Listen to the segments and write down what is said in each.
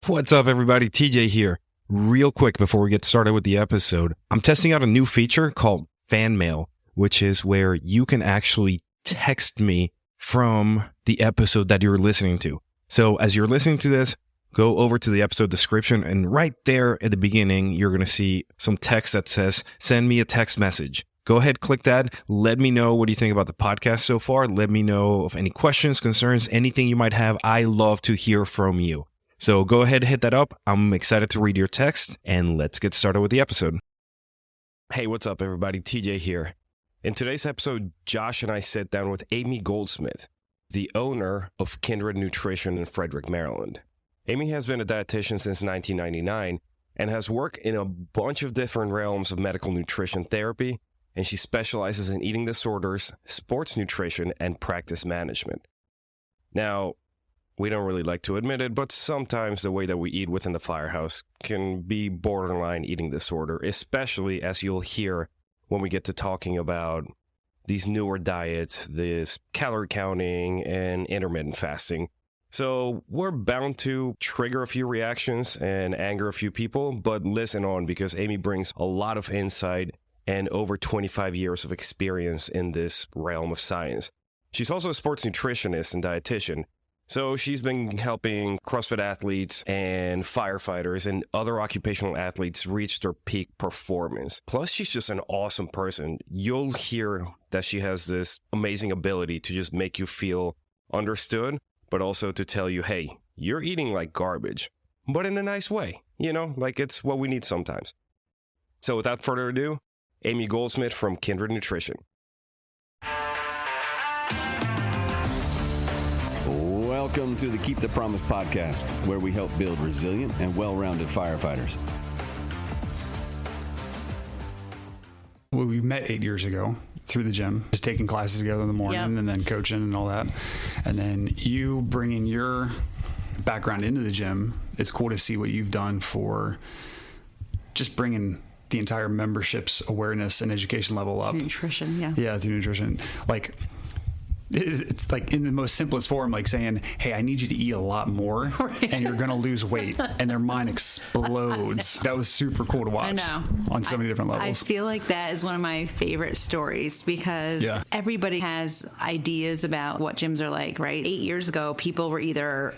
What's up, everybody? TJ here. Real quick before we get started with the episode, I'm testing out a new feature called Fan Mail, which is where you can actually text me from the episode that you're listening to. So as you're listening to this, go over to the episode description, and right there at the beginning, you're going to see some text that says, send me a text message. Go ahead, click that. Let me know what you think about the podcast so far. Let me know of any questions, concerns, anything you might have. I love to hear from you. So go ahead, hit that up. I'm excited to read your text, and let's get started with the episode. Hey, what's up, everybody? TJ here. In today's episode, Josh and I sit down with Amy Goldsmith, the owner of Kindred Nutrition in Frederick, Maryland. Amy has been a dietitian since 1999 and has worked in a bunch of different realms of medical nutrition therapy, and she specializes in eating disorders, sports nutrition, and practice management. Now, we don't really like to admit it, but sometimes the way that we eat within the firehouse can be borderline eating disorder, especially as you'll hear when we get to talking about these newer diets, this calorie counting and intermittent fasting. So we're bound to trigger a few reactions and anger a few people, but listen on because Amy brings a lot of insight and over 25 years of experience in this realm of science. She's also a sports nutritionist and dietitian. So she's been helping CrossFit athletes and firefighters and other occupational athletes reach their peak performance. Plus, she's just an awesome person. You'll hear that she has this amazing ability to just make you feel understood, but also to tell you, hey, you're eating like garbage, but in a nice way, like it's what we need sometimes. So without further ado, Amy Goldsmith from Kindred Nutrition. Welcome to the Keep the Promise podcast, where we help build resilient and well-rounded firefighters. Well, we met 8 years ago through the gym, just taking classes together in the morning and then coaching and all that. And then you bringing your background into the gym, it's cool to see what you've done for just bringing the entire membership's awareness and education level up. Through nutrition, Yeah, through nutrition. It's like in the most simplest form, like saying, hey, I need you to eat a lot more and you're going to lose weight. And their mind explodes. That was super cool to watch. I know. On so many different levels. I feel like that is one of my favorite stories because everybody has ideas about what gyms are like, right? 8 years ago, people were either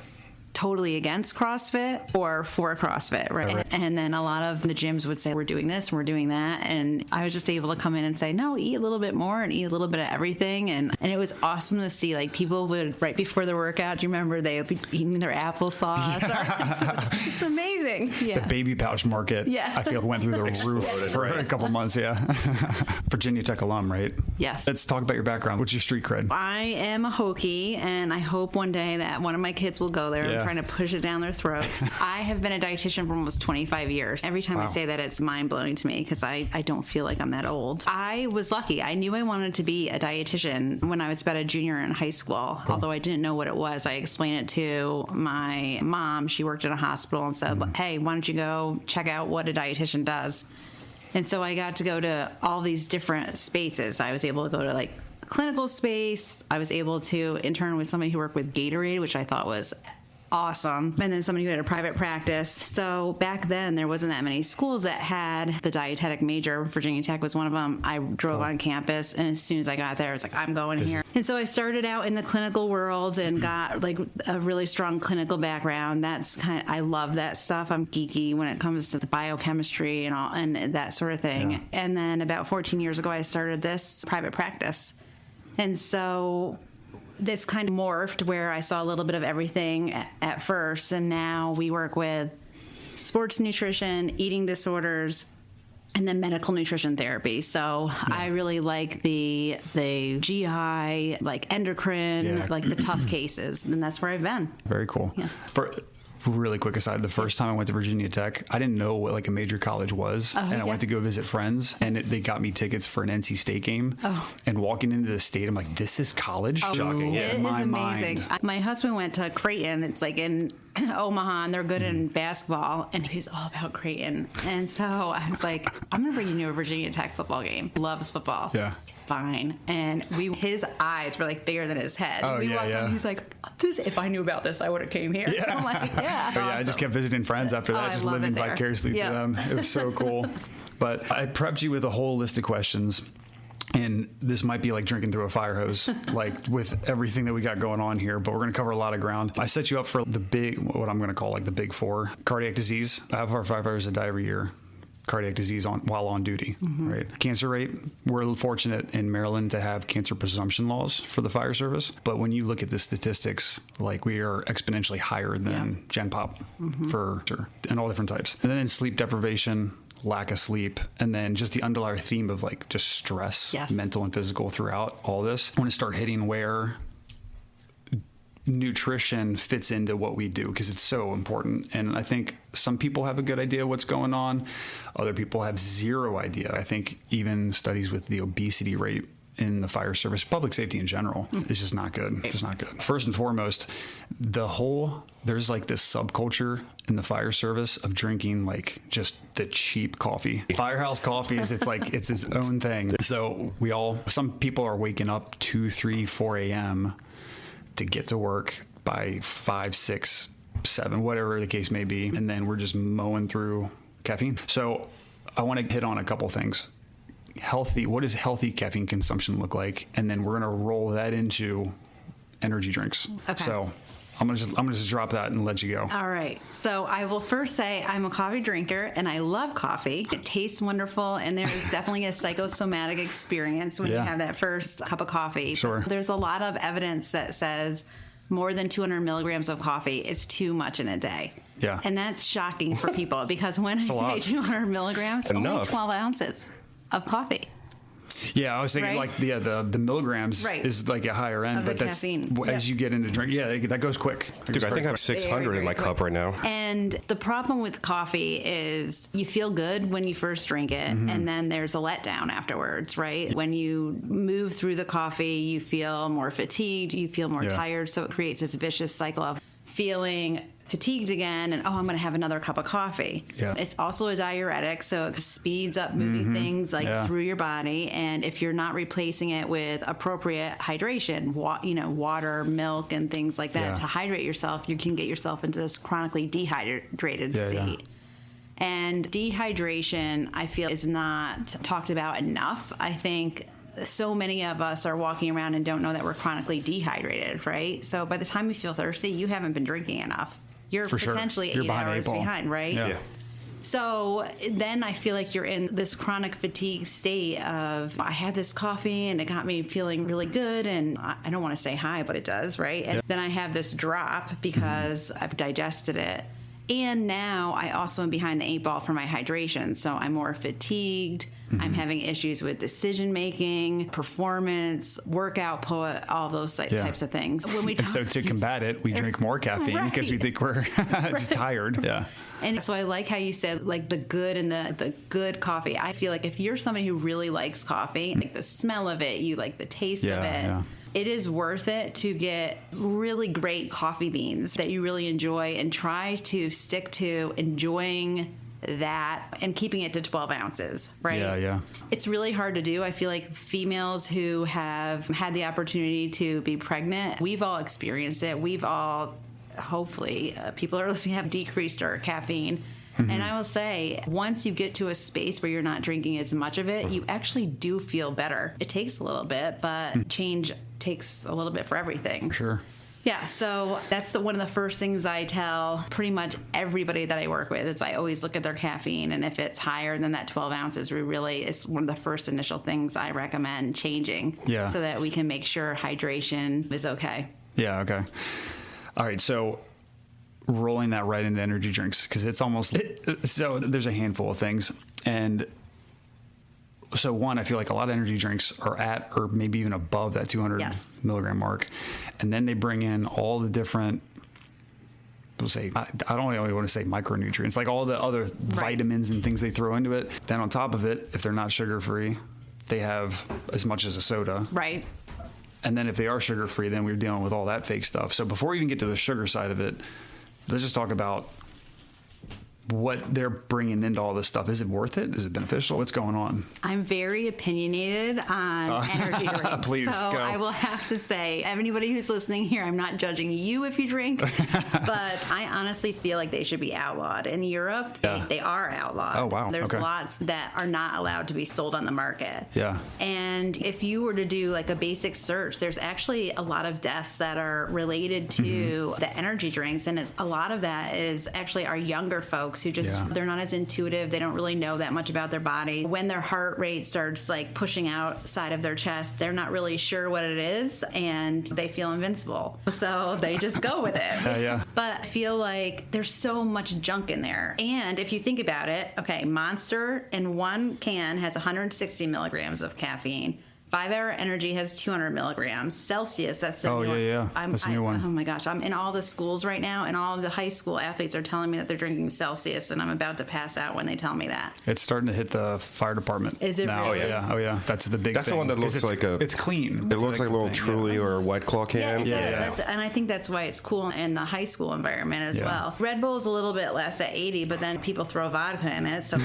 totally against CrossFit or for CrossFit, right? And then a lot of the gyms would say, we're doing this and we're doing that. And I was just able to come in and say, no, eat a little bit more and eat a little bit of everything. And it was awesome to see, like, people would, right before the workout, do you remember they would be eating their applesauce? It's amazing. Yeah. The baby pouch market, I feel went through the roof for a couple months, Virginia Tech alum, right? Yes. Let's talk about your background. What's your street cred? I am a Hokie, and I hope one day that one of my kids will go there. I'm trying to push it down their throats. I have been a dietitian for almost 25 years. Every time I say that, it's mind-blowing to me because I don't feel like I'm that old. I was lucky. I knew I wanted to be a dietitian when I was about a junior in high school, although I didn't know what it was. I explained it to my mom. She worked in a hospital and said, hey, why don't you go check out what a dietitian does? And so I got to go to all these different spaces. I was able to go to like clinical space. I was able to intern with somebody who worked with Gatorade, which I thought was awesome. And then somebody who had a private practice. So back then there wasn't that many schools that had the dietetic major. Virginia Tech was one of them. I drove on campus, and as soon as I got there, I was like, I'm going here. And so I started out in the clinical world and got like a really strong clinical background. I love that stuff. I'm geeky when it comes to the biochemistry and all and that sort of thing. And then about 14 years ago, I started this private practice. And so this kind of morphed where I saw a little bit of everything at first, and now we work with sports nutrition, eating disorders, and then medical nutrition therapy. So I really like the GI, like endocrine, like the tough cases, and that's where I've been. Very cool. Yeah. Really quick aside, the first time I went to Virginia Tech, I didn't know what like a major college was. I went to go visit friends, and they got me tickets for an NC State game. And walking into the state, I'm like, this is college? Shocking. It is amazing. My husband went to Creighton. It's like in Omaha, and they're good in basketball, and he's all about Creighton. And so I was like, I'm going to bring you to a Virginia Tech football game. Loves football. Yeah. He's fine. And his eyes were like bigger than his head. Oh, we yeah, walked in, he's like, if I knew about this, I would have came here. Yeah. I'm like, yeah. So, I just kept visiting friends after that, just living vicariously through them. It was so cool. But I prepped you with a whole list of questions. And this might be like drinking through a fire hose, like with everything that we got going on here, but we're going to cover a lot of ground. I set you up for the big, what I'm going to call like the big four: cardiac disease. Half of our firefighters that die every year, cardiac disease while on duty, right? Cancer rate. We're fortunate in Maryland to have cancer presumption laws for the fire service. But when you look at the statistics, like we are exponentially higher than Gen Pop for and all different types. And then in sleep deprivation, lack of sleep, and then just the underlying theme of like just stress, mental and physical throughout all this. I want to start hitting where nutrition fits into what we do, because it's so important. And I think some people have a good idea what's going on. Other people have zero idea. I think even studies with the obesity rate in the fire service, public safety in general, is just not good. Just not good. First and foremost, there's like this subculture in the fire service of drinking like just the cheap coffee. Firehouse coffees, it's like it's its own thing. So some people are waking up 2, 3, 4 a.m. to get to work by 5, 6, 7, whatever the case may be. And then we're just mowing through caffeine. So I want to hit on a couple things. What does healthy caffeine consumption look like? And then we're going to roll that into energy drinks. Okay. So I'm gonna just drop that and let you go. All right. So I will first say I'm a coffee drinker and I love coffee. It tastes wonderful, and there is definitely a psychosomatic experience when you have that first cup of coffee. Sure. But there's a lot of evidence that says more than 200 milligrams of coffee is too much in a day. Yeah. And that's shocking for people, because when I say 200 milligrams, only 12 ounces of coffee. Yeah, I was thinking like the milligrams is like a higher end, but that's caffeine. As you get into drink, that goes quick. Dude, I think I have 600 in my cup right now. And the problem with coffee is you feel good when you first drink it, and then there's a letdown afterwards, right? When you move through the coffee, you feel more fatigued, you feel more tired, so it creates this vicious cycle of feeling fatigued again, and I'm going to have another cup of coffee. Yeah. It's also a diuretic, so it speeds up moving things through your body. And if you're not replacing it with appropriate hydration, water, milk, and things like that to hydrate yourself, you can get yourself into this chronically dehydrated state. And dehydration, I feel, is not talked about enough. I think so many of us are walking around and don't know that we're chronically dehydrated, right? So by the time you feel thirsty, you haven't been drinking enough. You're potentially 8 hours behind, right? Yeah. So then I feel like you're in this chronic fatigue state of, I had this coffee and it got me feeling really good, and I don't want to say high, but it does, right? And then I have this drop because I've digested it. And now I also am behind the 8 ball for my hydration. So I'm more fatigued. I'm having issues with decision making, performance, work output, all those types of things. And so to combat it, we drink more caffeine because we think we're just tired. Yeah. And so I like how you said like the good and the good coffee. I feel like if you're somebody who really likes coffee, like the smell of it, you like the taste of it. Yeah. It is worth it to get really great coffee beans that you really enjoy, and try to stick to enjoying that and keeping it to 12 ounces, right? Yeah. It's really hard to do. I feel like females who have had the opportunity to be pregnant, we've all experienced it. We've all, hopefully, people are listening, have decreased our caffeine. And I will say, once you get to a space where you're not drinking as much of it, you actually do feel better. It takes a little bit, but change takes a little bit for everything. Sure. Yeah, so that's one of the first things I tell pretty much everybody that I work with is I always look at their caffeine, and if it's higher than that 12 ounces, it's one of the first initial things I recommend changing so that we can make sure hydration is okay. Yeah, okay. All right, so rolling that right into energy drinks, because it's almost so there's a handful of things. And so one, I feel like a lot of energy drinks are at or maybe even above that 200 milligram mark, and then they bring in all the different, we'll say, I don't really want to say micronutrients, like all the other vitamins and things they throw into it. Then on top of it, if they're not sugar free, they have as much as a soda. Right. And then if they are sugar free, then we're dealing with all that fake stuff. So before you even get to the sugar side of it, let's just talk about what they're bringing into all this stuff. Is it worth it? Is it beneficial? What's going on? I'm very opinionated on energy drinks. Please, so go. I will have to say, anybody who's listening here, I'm not judging you if you drink, but I honestly feel like they should be outlawed. In Europe, they are outlawed. Oh, wow. There's lots that are not allowed to be sold on the market. Yeah. And if you were to do like a basic search, there's actually a lot of deaths that are related to the energy drinks. And a lot of that is actually our younger folks who just, they're not as intuitive. They don't really know that much about their body. When their heart rate starts like pushing outside of their chest, they're not really sure what it is and they feel invincible. So they just go with it. But I feel like there's so much junk in there. And if you think about it, okay, Monster in one can has 160 milligrams of caffeine. 5 Hour Energy has 200 milligrams. Celsius, that's the new one. That's a new one. Oh my gosh, I'm in all the schools right now, and all of the high school athletes are telling me that they're drinking Celsius, and I'm about to pass out when they tell me that. It's starting to hit the fire department. Is it now. really? Oh yeah. That's the big That's thing. the one that looks like it's clean. It looks like a little Truly or a White Claw can. Yeah, it does. And I think that's why it's cool in the high school environment as well. Red Bull's a little bit less at 80, but then people throw vodka in it. So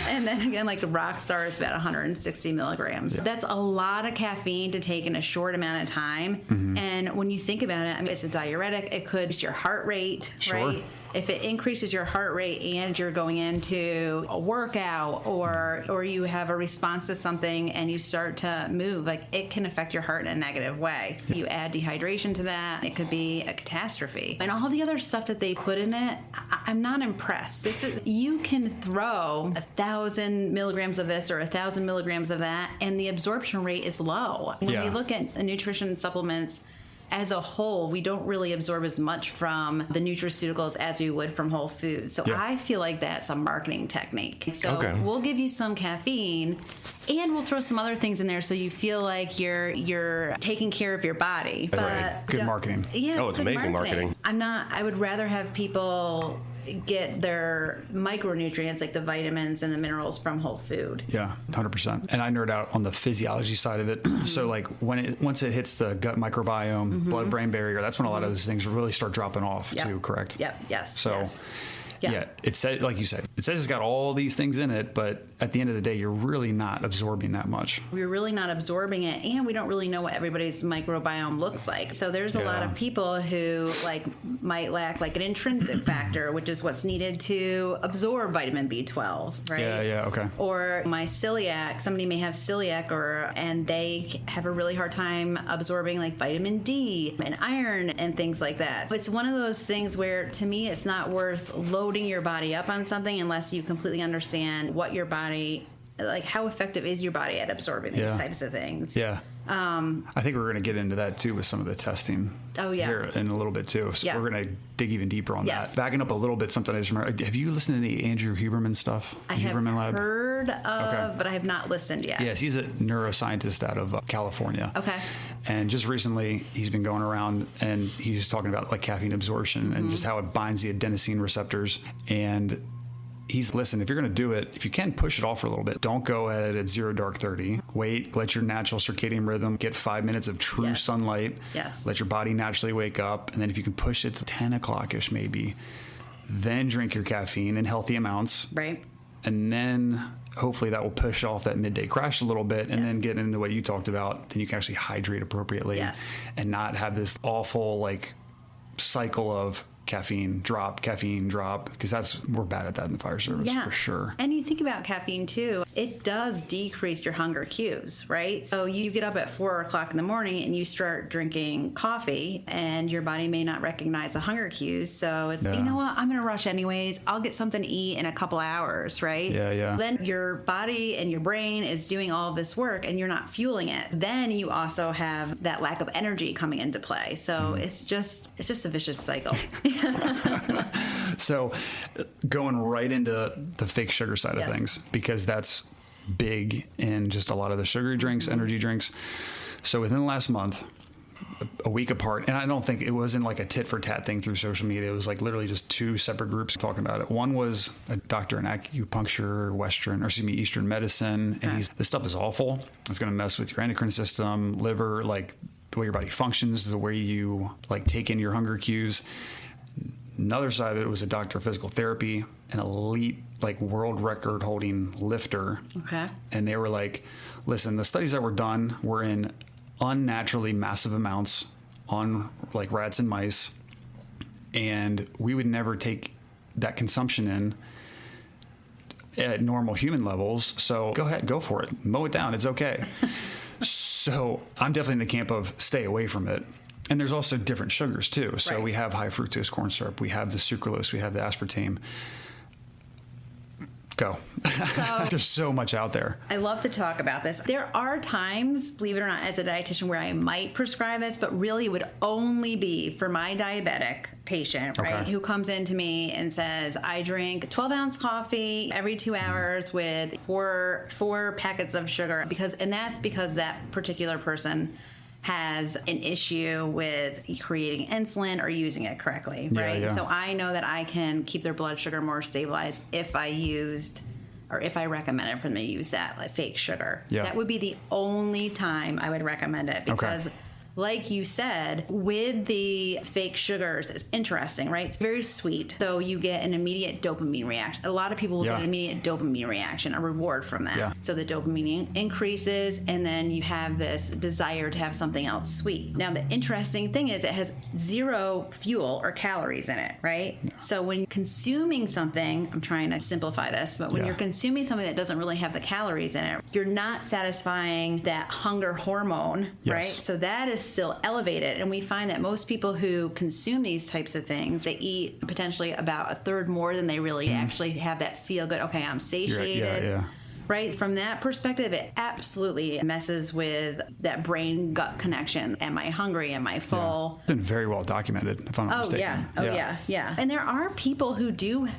and then again, like Rockstar is about 160 milligrams. That's a lot of caffeine to take in a short amount of time. And when you think about it, I mean, it's a diuretic. It could boost your heart rate, right? If it increases your heart rate and you're going into a workout or you have a response to something and you start to move, like it can affect your heart in a negative way. You add dehydration to that, it could be a catastrophe. And all the other stuff that they put in it, I'm not impressed. You can throw 1,000 milligrams of this or 1,000 milligrams of that, and the absorption rate is low. When we look at nutrition supplements, as a whole, we don't really absorb as much from the nutraceuticals as we would from whole foods. So I feel like that's a marketing technique. So we'll give you some caffeine and we'll throw some other things in there so you feel like you're taking care of your body. But good marketing. Yeah, it's amazing marketing. I would rather have people get their micronutrients like the vitamins and the minerals from whole food. Yeah, 100%. And I nerd out on the physiology side of it. So like once it hits the gut microbiome, blood-brain barrier, that's when a lot of those things really start dropping off too, correct? Yes. So it says, like you said, it says it's got all these things in it, but at the end of the day, you're really not absorbing that much. We're really not absorbing it, and we don't really know what everybody's microbiome looks like. So there's a lot of people who might lack like an intrinsic factor, which is what's needed to absorb vitamin B12, right? Okay. Or somebody may have celiac, and they have a really hard time absorbing like vitamin D and iron and things like that. So it's one of those things where, to me, it's not worth loading your body up on something unless you completely understand what your body, like how effective is your body at absorbing these types of things. I think we're going to get into that too with some of the testing here in a little bit too. So we're going to dig even deeper on that. Backing up a little bit, something I just remember. Have you listened to any Andrew Huberman stuff? I have heard of, but I have not listened yet. Yes, he's a neuroscientist out of California. Okay. And just recently, he's been going around and he's talking about like caffeine absorption and just how it binds the adenosine receptors. And listen, if you're going to do it, if you can, push it off for a little bit. Don't go at it at 0 dark 30. Wait, let your natural circadian rhythm get 5 minutes of true sunlight. Let your body naturally wake up. And then if you can push it to 10 o'clock-ish maybe, then drink your caffeine in healthy amounts. Right. And then hopefully that will push off that midday crash a little bit and then get into what you talked about. Then you can actually hydrate appropriately and not have this awful like cycle of caffeine drop, because we're bad at that in the fire service for sure. And you think about caffeine too, it does decrease your hunger cues, right? So you get up at 4 o'clock in the morning and you start drinking coffee and your body may not recognize the hunger cues. So it's, you know what, I'm going to rush anyways. I'll get something to eat in a couple hours, right? Then your body and your brain is doing all of this work and you're not fueling it. Then you also have that lack of energy coming into play. So it's just a vicious cycle. So going right into the fake sugar side of things, because that's big in just a lot of the sugary drinks, energy drinks. So within the last month, a week apart, and I don't think it wasn't like a tit for tat thing through social media. It was like literally just two separate groups talking about it. One was a doctor in acupuncture, Eastern medicine, and this stuff is awful. It's going to mess with your endocrine system, liver, like the way your body functions, the way you like take in your hunger cues. another side of it was a doctor of physical therapy, an elite, like world record holding lifter. Okay. And they were like, listen, the studies that were done were in unnaturally massive amounts on like rats and mice. And we would never take that consumption in at normal human levels. So go ahead, go for it. Mow it down. It's okay. So I'm definitely in the camp of stay away from it. And there's also different sugars too. So we have high fructose corn syrup. We have the sucralose. We have the aspartame. Go. So, there's so much out there. I love to talk about this. There are times, believe it or not, as a dietitian where I might prescribe this, but really it would only be for my diabetic patient, right? Who comes into me and says, I drink 12-ounce coffee every 2 hours with four packets of sugar, and that's because that particular person has an issue with creating insulin or using it correctly, right? Yeah. So I know that I can keep their blood sugar more stabilized if I recommended for them to use that like fake sugar. Yeah. That would be the only time I would recommend it because like you said, with the fake sugars, it's interesting, right? It's very sweet. So you get an immediate dopamine reaction. A lot of people will get an immediate dopamine reaction, a reward from that. Yeah. So the dopamine increases, and then you have this desire to have something else sweet. Now, the interesting thing is it has 0 fuel or calories in it, right? Yeah. So when you're consuming something, I'm trying to simplify this, but when you're consuming something that doesn't really have the calories in it, you're not satisfying that hunger hormone, right? So that is still elevated, and we find that most people who consume these types of things, they eat potentially about a third more than they really actually have that feel good, okay, I'm satiated, right? From that perspective, it absolutely messes with that brain-gut connection. Am I hungry? Am I full? It's been very well documented, if I'm not mistaken. Yeah. And there are people who do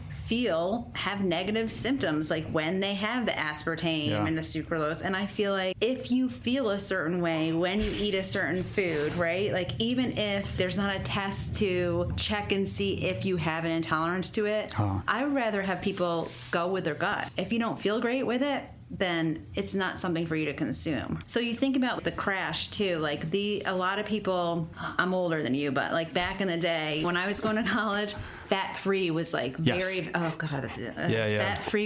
have negative symptoms, like when they have the aspartame and the sucralose. And I feel like if you feel a certain way when you eat a certain food, right? Like even if there's not a test to check and see if you have an intolerance to it, I would rather have people go with their gut. If you don't feel great with it, then it's not something for you to consume. So you think about the crash too, like a lot of people, I'm older than you, but like back in the day when I was going to college, fat-free was like fat-free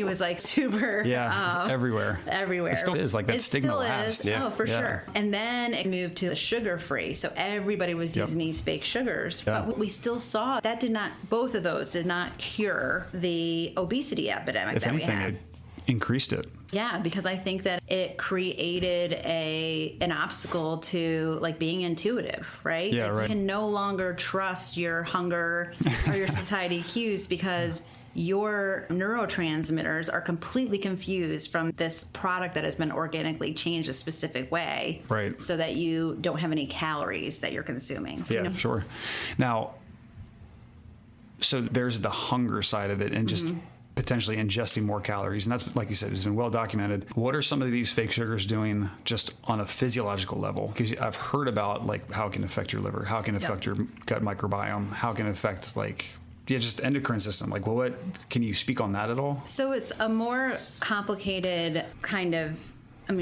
was like super everywhere. It still is, like that stigma lasts. For sure. And then it moved to sugar-free, so everybody was using these fake sugars, but we still saw that both of those did not cure the obesity epidemic we had. It increased it. Yeah, because I think that it created an obstacle to like being intuitive, right? Yeah, You can no longer trust your hunger or your satiety cues because your neurotransmitters are completely confused from this product that has been organically changed a specific way, right? So that you don't have any calories that you're consuming. Yeah, sure. Now, so there's the hunger side of it, and just potentially ingesting more calories. And that's, like you said, it's been well documented. What are some of these fake sugars doing just on a physiological level? Because I've heard about like how it can affect your liver, how it can affect your gut microbiome, how it can affect just endocrine system. Like, well, what can you speak on that at all? So it's a more complicated kind of,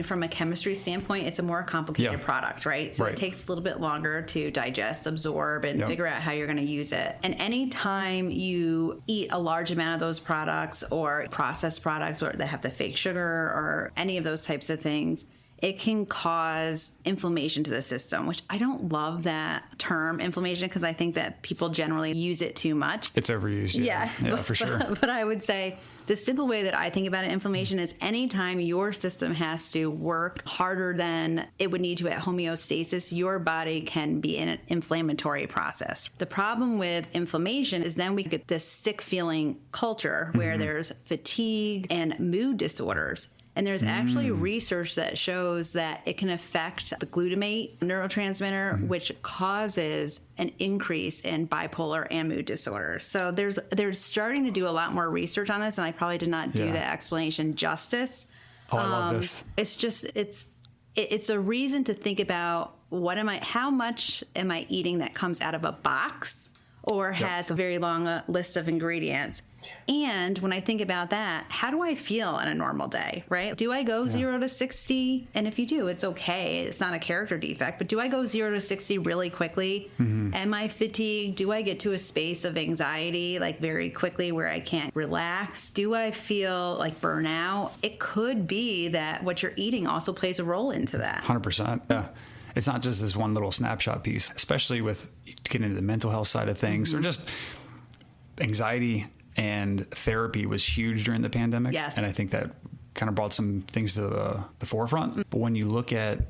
from a chemistry standpoint, it's a more complicated product, right? So it takes a little bit longer to digest, absorb, and figure out how you're going to use it. And anytime you eat a large amount of those products or processed products or that have the fake sugar or any of those types of things, it can cause inflammation to the system, which I don't love that term, inflammation, because I think that people generally use it too much. It's overused. Yeah, for sure. But I would say the simple way that I think about inflammation is anytime your system has to work harder than it would need to at homeostasis, your body can be in an inflammatory process. The problem with inflammation is then we get this sick feeling culture where there's fatigue and mood disorders. And there's actually research that shows that it can affect the glutamate neurotransmitter, which causes an increase in bipolar and mood disorders. So they're starting to do a lot more research on this, and I probably did not do the explanation justice. I love this. It's just it's a reason to think about how much am I eating that comes out of a box, or has a very long list of ingredients. And when I think about that, how do I feel on a normal day, right? Do I go 0 to 60? And if you do, it's okay. It's not a character defect. But do I go 0 to 60 really quickly? Am I fatigued? Do I get to a space of anxiety like very quickly where I can't relax? Do I feel like burnout? It could be that what you're eating also plays a role into that. 100%. Yeah. It's not just this one little snapshot piece, especially with getting into the mental health side of things or just anxiety. And therapy was huge during the pandemic. Yes. And I think that kind of brought some things to the forefront. But when you look at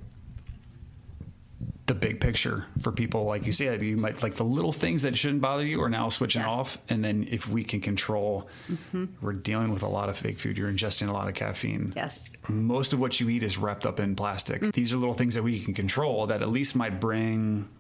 the big picture for people, like you said, you might like the little things that shouldn't bother you are now switching off. And then if we can control, we're dealing with a lot of fake food. You're ingesting a lot of caffeine. Yes. Most of what you eat is wrapped up in plastic. These are little things that we can control that at least might bring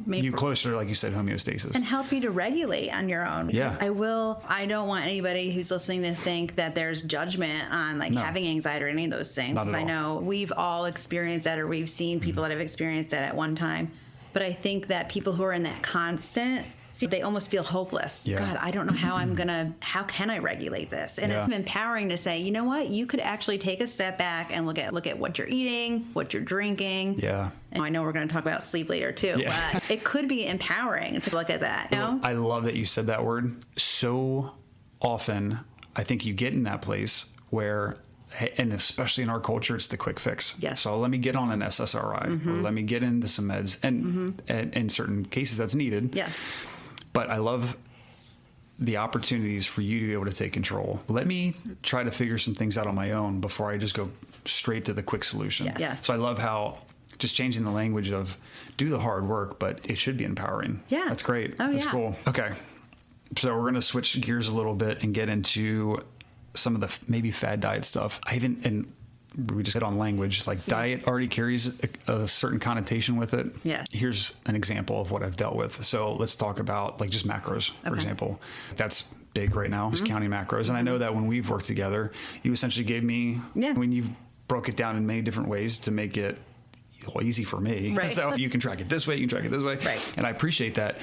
you closer, like you said, homeostasis. And help you to regulate on your own. Yeah. I don't want anybody who's listening to think that there's judgment on having anxiety or any of those things. Not at all. I know we've all experienced that, or we've seen people that have experienced that at one time. But I think that people who are in that constant, they almost feel hopeless. Yeah. God, I don't know how can I regulate this? And it's empowering to say, you know what, you could actually take a step back and look at what you're eating, what you're drinking. Yeah. And I know we're going to talk about sleep later too, but it could be empowering to look at that. You know? I love that you said that word. So often, I think you get in that place where, and especially in our culture, it's the quick fix. Yes. So let me get on an SSRI or let me get into some meds. And in certain cases, that's needed. Yes. But I love the opportunities for you to be able to take control. Let me try to figure some things out on my own before I just go straight to the quick solution. Yeah. Yes. So I love how just changing the language of do the hard work, but it should be empowering. Yeah. That's great. Oh, That's yeah. cool. Okay. So we're going to switch gears a little bit and get into some of the maybe fad diet stuff. We just hit on language, like diet already carries a certain connotation with it. Yeah. Here's an example of what I've dealt with. So let's talk about like just macros, for example. That's big right now, is counting macros. And I know that when we've worked together, you essentially gave me, when you've broke it down in many different ways to make it easy for me. Right. So you can track it this way, you can track it this way. Right. And I appreciate that.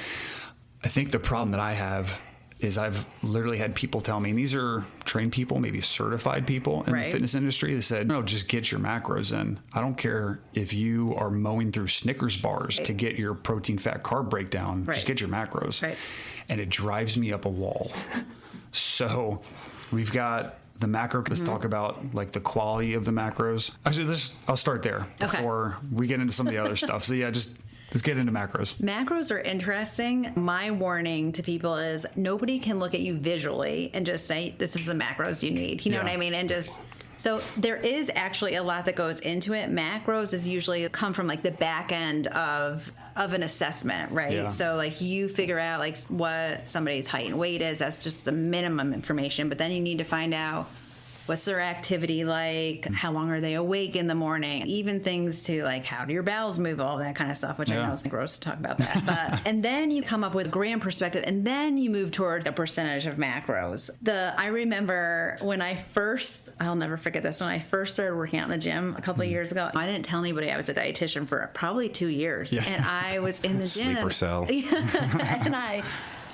I think the problem that I have is I've literally had people tell me, and these are trained people, maybe certified people in the fitness industry, they said, no, just get your macros in. I don't care if you are mowing through Snickers bars to get your protein, fat, carb breakdown, just get your macros. Right. And it drives me up a wall. So we've got the macro. Let's talk about like the quality of the macros. Actually, I'll start there before we get into some of the other stuff. So yeah, let's get into macros. Macros are interesting. My warning to people is nobody can look at you visually and just say, this is the macros you need. You know what I mean? And so there is actually a lot that goes into it. Macros is usually come from like the back end of an assessment, right? Yeah. So like you figure out like what somebody's height and weight is. That's just the minimum information. But then you need to find out what's their activity like? How long are they awake in the morning? Even things to like, how do your bowels move? All that kind of stuff, which I know is gross to talk about that. But, and then you come up with a gram perspective, and then you move towards a percentage of macros. I remember when I'll never forget this, when I first started working out in the gym a couple of years ago, I didn't tell anybody I was a dietitian for probably 2 years. Yeah. And I was in the gym. Sleeper cell. And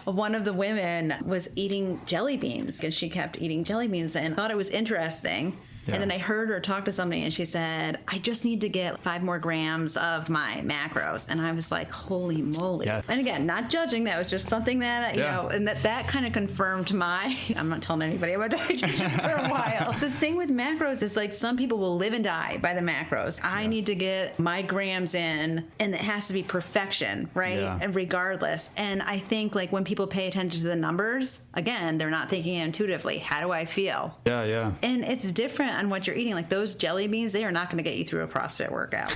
one of the women was eating jelly beans, and she kept eating jelly beans and thought it was interesting. Yeah. And then I heard her talk to somebody, and she said, I just need to get 5 more grams of my macros. And I was like, holy moly. Yeah. And again, not judging. That was just something that, you know, and that kind of confirmed I'm not telling anybody about dietitian for a while. The thing with macros is like some people will live and die by the macros. I need to get my grams in, and it has to be perfection, right? Yeah. And regardless. And I think like when people pay attention to the numbers, again, they're not thinking intuitively. How do I feel? Yeah, yeah. And it's different on what you're eating. Like those jelly beans, they are not going to get you through a CrossFit workout.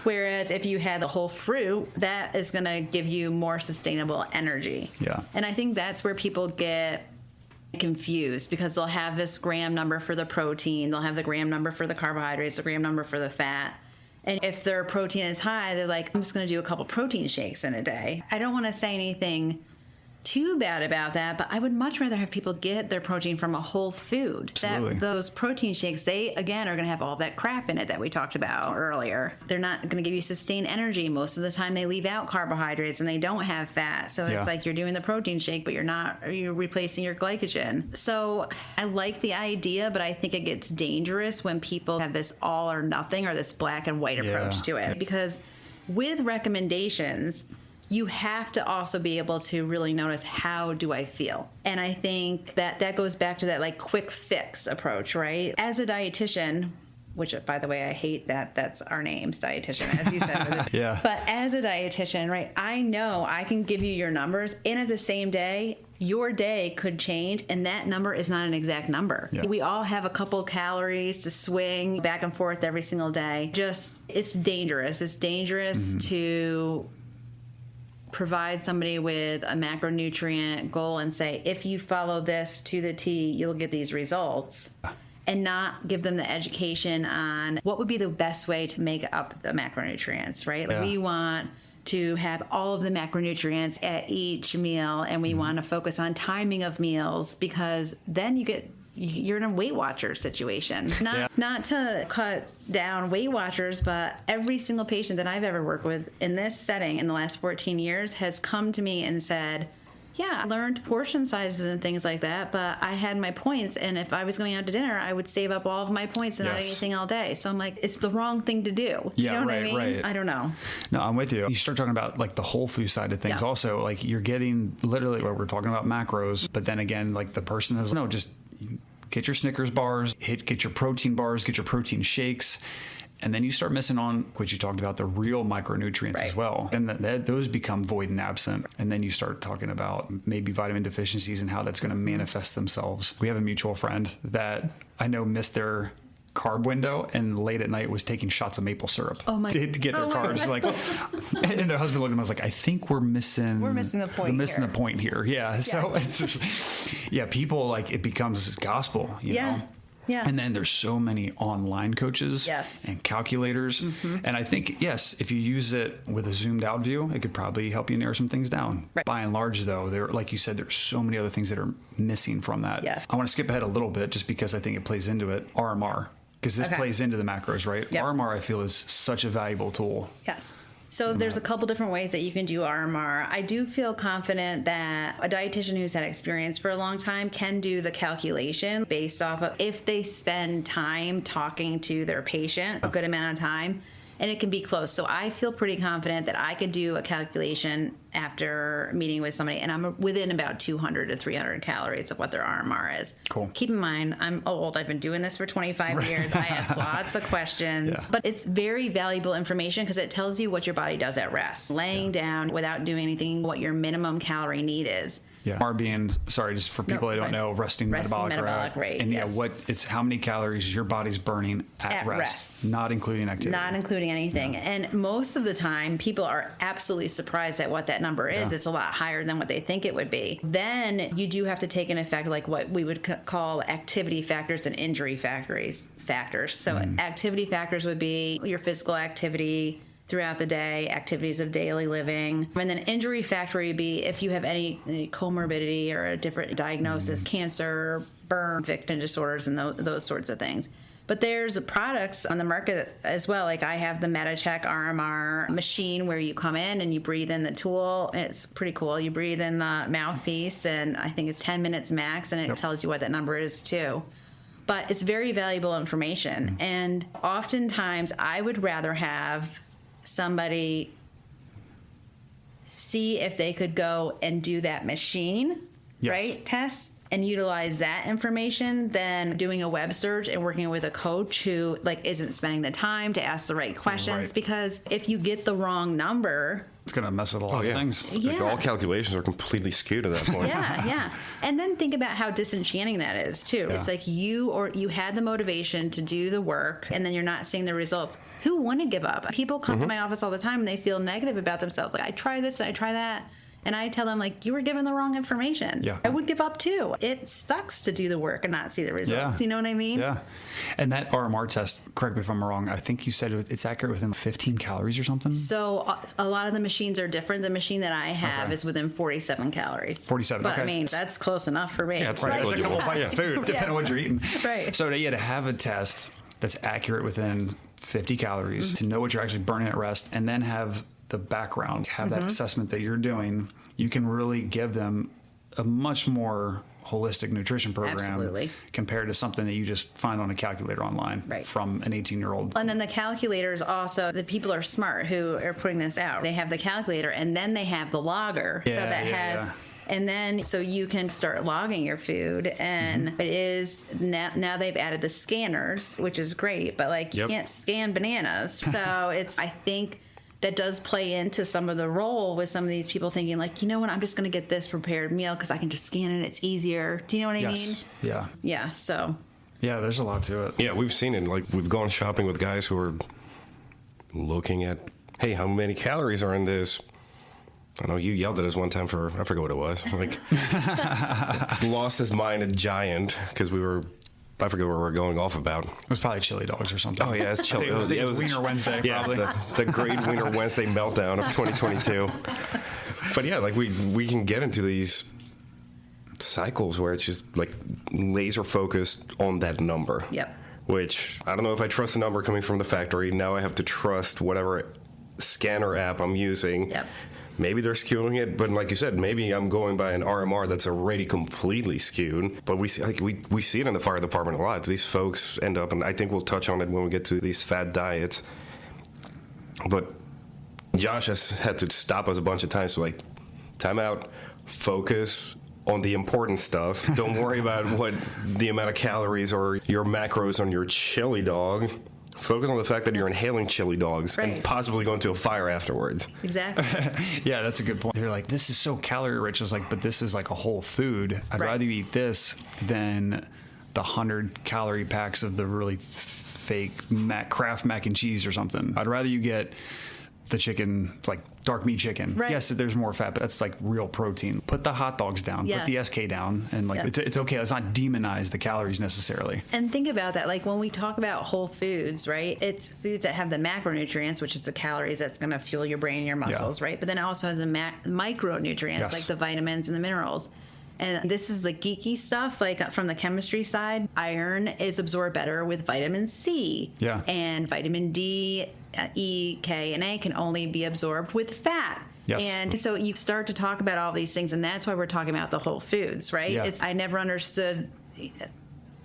Whereas if you had the whole fruit, that is going to give you more sustainable energy. Yeah. And I think that's where people get confused, because they'll have this gram number for the protein, they'll have the gram number for the carbohydrates, the gram number for the fat. And if their protein is high, they're like, I'm just going to do a couple protein shakes in a day. I don't want to say anything too bad about that, but I would much rather have people get their protein from a whole food. Absolutely. Those protein shakes, they again are going to have all that crap in it that we talked about earlier. They're not going to give you sustained energy. Most of the time they leave out carbohydrates and they don't have fat. So it's like you're doing the protein shake, but you're replacing your glycogen. So I like the idea, but I think it gets dangerous when people have this all or nothing or this black and white approach to it. Because with recommendations, you have to also be able to really notice, how do I feel? And I think that goes back to that like quick fix approach, right? As a dietitian, which by the way, I hate that that's our names, dietitian, as you said. Yeah. But as a dietitian, right, I know I can give you your numbers, and at the same day, your day could change, and that number is not an exact number. Yeah. We all have a couple calories to swing back and forth every single day. It's dangerous. It's dangerous to provide somebody with a macronutrient goal and say, if you follow this to the T, you'll get these results, and not give them the education on what would be the best way to make up the macronutrients, right? Like we want to have all of the macronutrients at each meal, and we want to focus on timing of meals, because then you're in a Weight Watchers situation. Not to cut down Weight Watchers, but every single patient that I've ever worked with in this setting in the last 14 years has come to me and said, yeah, I learned portion sizes and things like that, but I had my points, and if I was going out to dinner, I would save up all of my points and not eat anything all day. So I'm like, it's the wrong thing to do. Do you know what I mean? Right. I don't know. No, I'm with you. You start talking about like the whole food side of things also, like you're getting literally what we're talking about macros, but then again, like the person is, no, just get your Snickers bars, get your protein bars, get your protein shakes. And then you start missing on what you talked about, the real micronutrients as well. And those become void and absent. And then you start talking about maybe vitamin deficiencies and how that's going to manifest themselves. We have a mutual friend that I know missed their carb window and late at night was taking shots of maple syrup to get their carbs. Like, and their husband looked at him and was like, I think we're missing the point. The point here. Yeah. So it's just, people, like, it becomes gospel, you know? Yeah. And then there's so many online coaches and calculators. And I think, if you use it with a zoomed out view, it could probably help you narrow some things down. Right. By and large, though, like you said, there's so many other things that are missing from that. Yes. I want to skip ahead a little bit just because I think it plays into it. RMR, because this plays into the macros, right? Yep. RMR, I feel, is such a valuable tool. Yes. So there's a couple different ways that you can do RMR. I do feel confident that a dietitian who's had experience for a long time can do the calculation based off of if they spend time talking to their patient, a good amount of time, and it can be close. So I feel pretty confident that I could do a calculation after meeting with somebody, and I'm within about 200 to 300 calories of what their RMR is. Cool. Keep in mind, I'm old. I've been doing this for 25 years. I ask lots of questions, but it's very valuable information because it tells you what your body does at rest. Laying down without doing anything, what your minimum calorie need is. R being, just for people that don't know, resting metabolic rate. And it's how many calories your body's burning at rest, not including activity. Not including anything. No. And most of the time, people are absolutely surprised at what that number is. It's a lot higher than what they think it would be. Then you do have to take into effect like what we would call activity factors and injury factors. So activity factors would be your physical activity throughout the day, activities of daily living. And then injury factor would be if you have any comorbidity or a different diagnosis, cancer, burn, victim disorders, and those sorts of things. But there's products on the market as well. Like I have the MetaCheck RMR machine where you come in and you breathe in the tool. It's pretty cool. You breathe in the mouthpiece, and I think it's 10 minutes max, and it tells you what that number is too. But it's very valuable information. And oftentimes I would rather have somebody see if they could go and do that machine, right? Test and utilize that information than doing a web search and working with a coach who isn't spending the time to ask the right questions. Because if you get the wrong number, it's going to mess with a lot of things. All calculations are completely skewed at that point. And then think about how disenchanting that is too. It's like you had the motivation to do the work, and then you're not seeing the results. Who want to give up? People come to my office all the time and they feel negative about themselves. Like, I try this and I try that, And I tell them, like, you were given the wrong information. Yeah. I would give up too. It sucks to do the work and not see the results. Yeah. You know what I mean? Yeah. And that RMR test, correct me if I'm wrong, I think you said it's accurate within 15 calories or something? So a lot of the machines are different. The machine that I have is within 47 calories. 47, but okay. I mean, that's close enough for me. Yeah, it's Right, it's a couple negligible. bites of food, depending on what you're eating. Right. So to have a test that's accurate within 50 calories, to know what you're actually burning at rest, and then have the background, have that assessment that you're doing, you can really give them a much more holistic nutrition program. Absolutely. Compared to something that you just find on a calculator online from an 18-year-old. And then the calculators also, the people are smart who are putting this out. They have the calculator and then they have the logger. So that has... And then, so you can start logging your food, and it is now they've added the scanners, which is great, but like you can't scan bananas. So I think that does play into some of the role with some of these people thinking like, you know what, I'm just going to get this prepared meal because I can just scan it. It's easier. Do you know what I mean? Yeah. Yeah. So. Yeah, there's a lot to it. Yeah, we've seen it. Like, we've gone shopping with guys who are looking at, hey, how many calories are in this? I know you yelled at us one time for, I forget what it was. Like, lost his mind a giant because I forget what we were going off about. It was probably chili dogs or something. Oh, yeah, it's chili. It was Wiener Wednesday, probably. The great Wiener Wednesday meltdown of 2022. But yeah, like we can get into these cycles where it's just like laser focused on that number. Yep. Which, I don't know if I trust the number coming from the factory. Now I have to trust whatever scanner app I'm using. Yep. Maybe they're skewing it, but like you said, maybe I'm going by an RMR that's already completely skewed. But we see it in the fire department a lot. These folks end up, and I think we'll touch on it when we get to these fad diets. But Josh has had to stop us a bunch of times. So like, time out, focus on the important stuff. Don't worry about what the amount of calories or your macros on your chili dog. Focus on the fact that you're inhaling chili dogs and possibly going to a fire afterwards. Exactly. Yeah, that's a good point. They're like, this is so calorie rich. I was like, but this is like a whole food. I'd rather you eat this than the 100-calorie packs of the really fake Kraft mac and cheese or something. I'd rather you get the chicken, like dark meat chicken. Right. Yes, there's more fat, but that's like real protein. Put the hot dogs down, put the SK down, and like it's okay. Let's not demonize the calories necessarily. And think about that. Like when we talk about whole foods, right? It's foods that have the macronutrients, which is the calories that's going to fuel your brain and your muscles, right? But then it also has the micronutrients, like the vitamins and the minerals. And this is the geeky stuff, like from the chemistry side. Iron is absorbed better with vitamin C. Yeah. And vitamin D, E, K, and A can only be absorbed with fat. Yes. And so you start to talk about all these things, and that's why we're talking about the whole foods, right? Yeah. I never understood...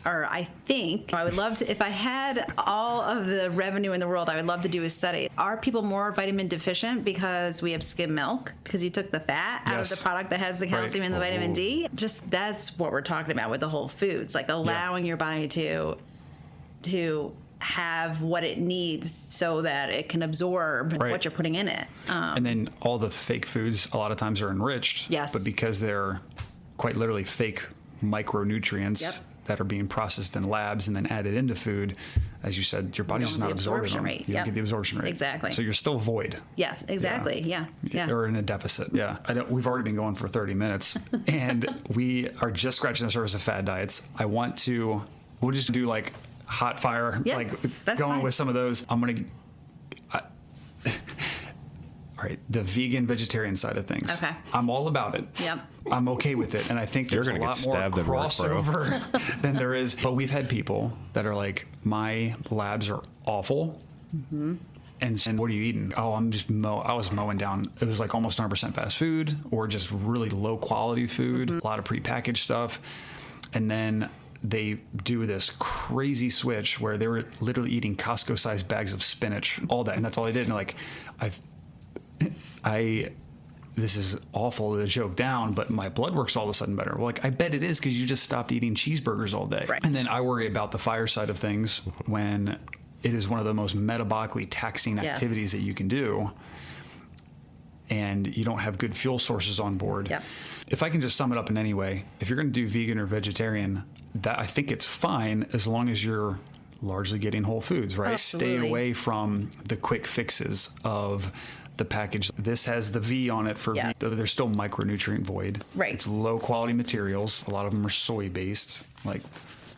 Or I think I would love to, if I had all of the revenue in the world, I would love to do a study. Are people more vitamin deficient because we have skim milk? Because you took the fat out of the product that has the calcium and the vitamin D? Just that's what we're talking about with the whole foods, like allowing your body to have what it needs so that it can absorb what you're putting in it. And then all the fake foods a lot of times are enriched. Yes. But because they're quite literally fake micronutrients that are being processed in labs and then added into food, as you said, your body's just not absorbing them. You don't get the absorption rate. Exactly. So you're still void. Yes, exactly. Yeah. Or in a deficit. Yeah. We've already been going for 30 minutes and we are just scratching the surface of fad diets. We'll just do like hot fire, like going with some of those. I'm going to... All right, the vegan vegetarian side of things. Okay. I'm all about it. Yep. I'm okay with it. And I think there's a lot more crossover than there is. But we've had people that are like, my labs are awful. Mm-hmm. And what are you eating? Oh, I was mowing down. It was like almost 100% fast food or just really low quality food, a lot of prepackaged stuff. And then they do this crazy switch where they were literally eating Costco-sized bags of spinach, all that. And that's all they did. And like, this is awful to joke down, but my blood work's all of a sudden better. Well, like, I bet it is because you just stopped eating cheeseburgers all day. Right. And then I worry about the fire side of things when it is one of the most metabolically taxing activities that you can do. And you don't have good fuel sources on board. Yep. If I can just sum it up in any way, if you're going to do vegan or vegetarian, that I think it's fine as long as you're largely getting whole foods, right? Absolutely. Stay away from the quick fixes of the package. This has the V on it for there's still micronutrient void. Right. It's low quality materials. A lot of them are soy based. Like,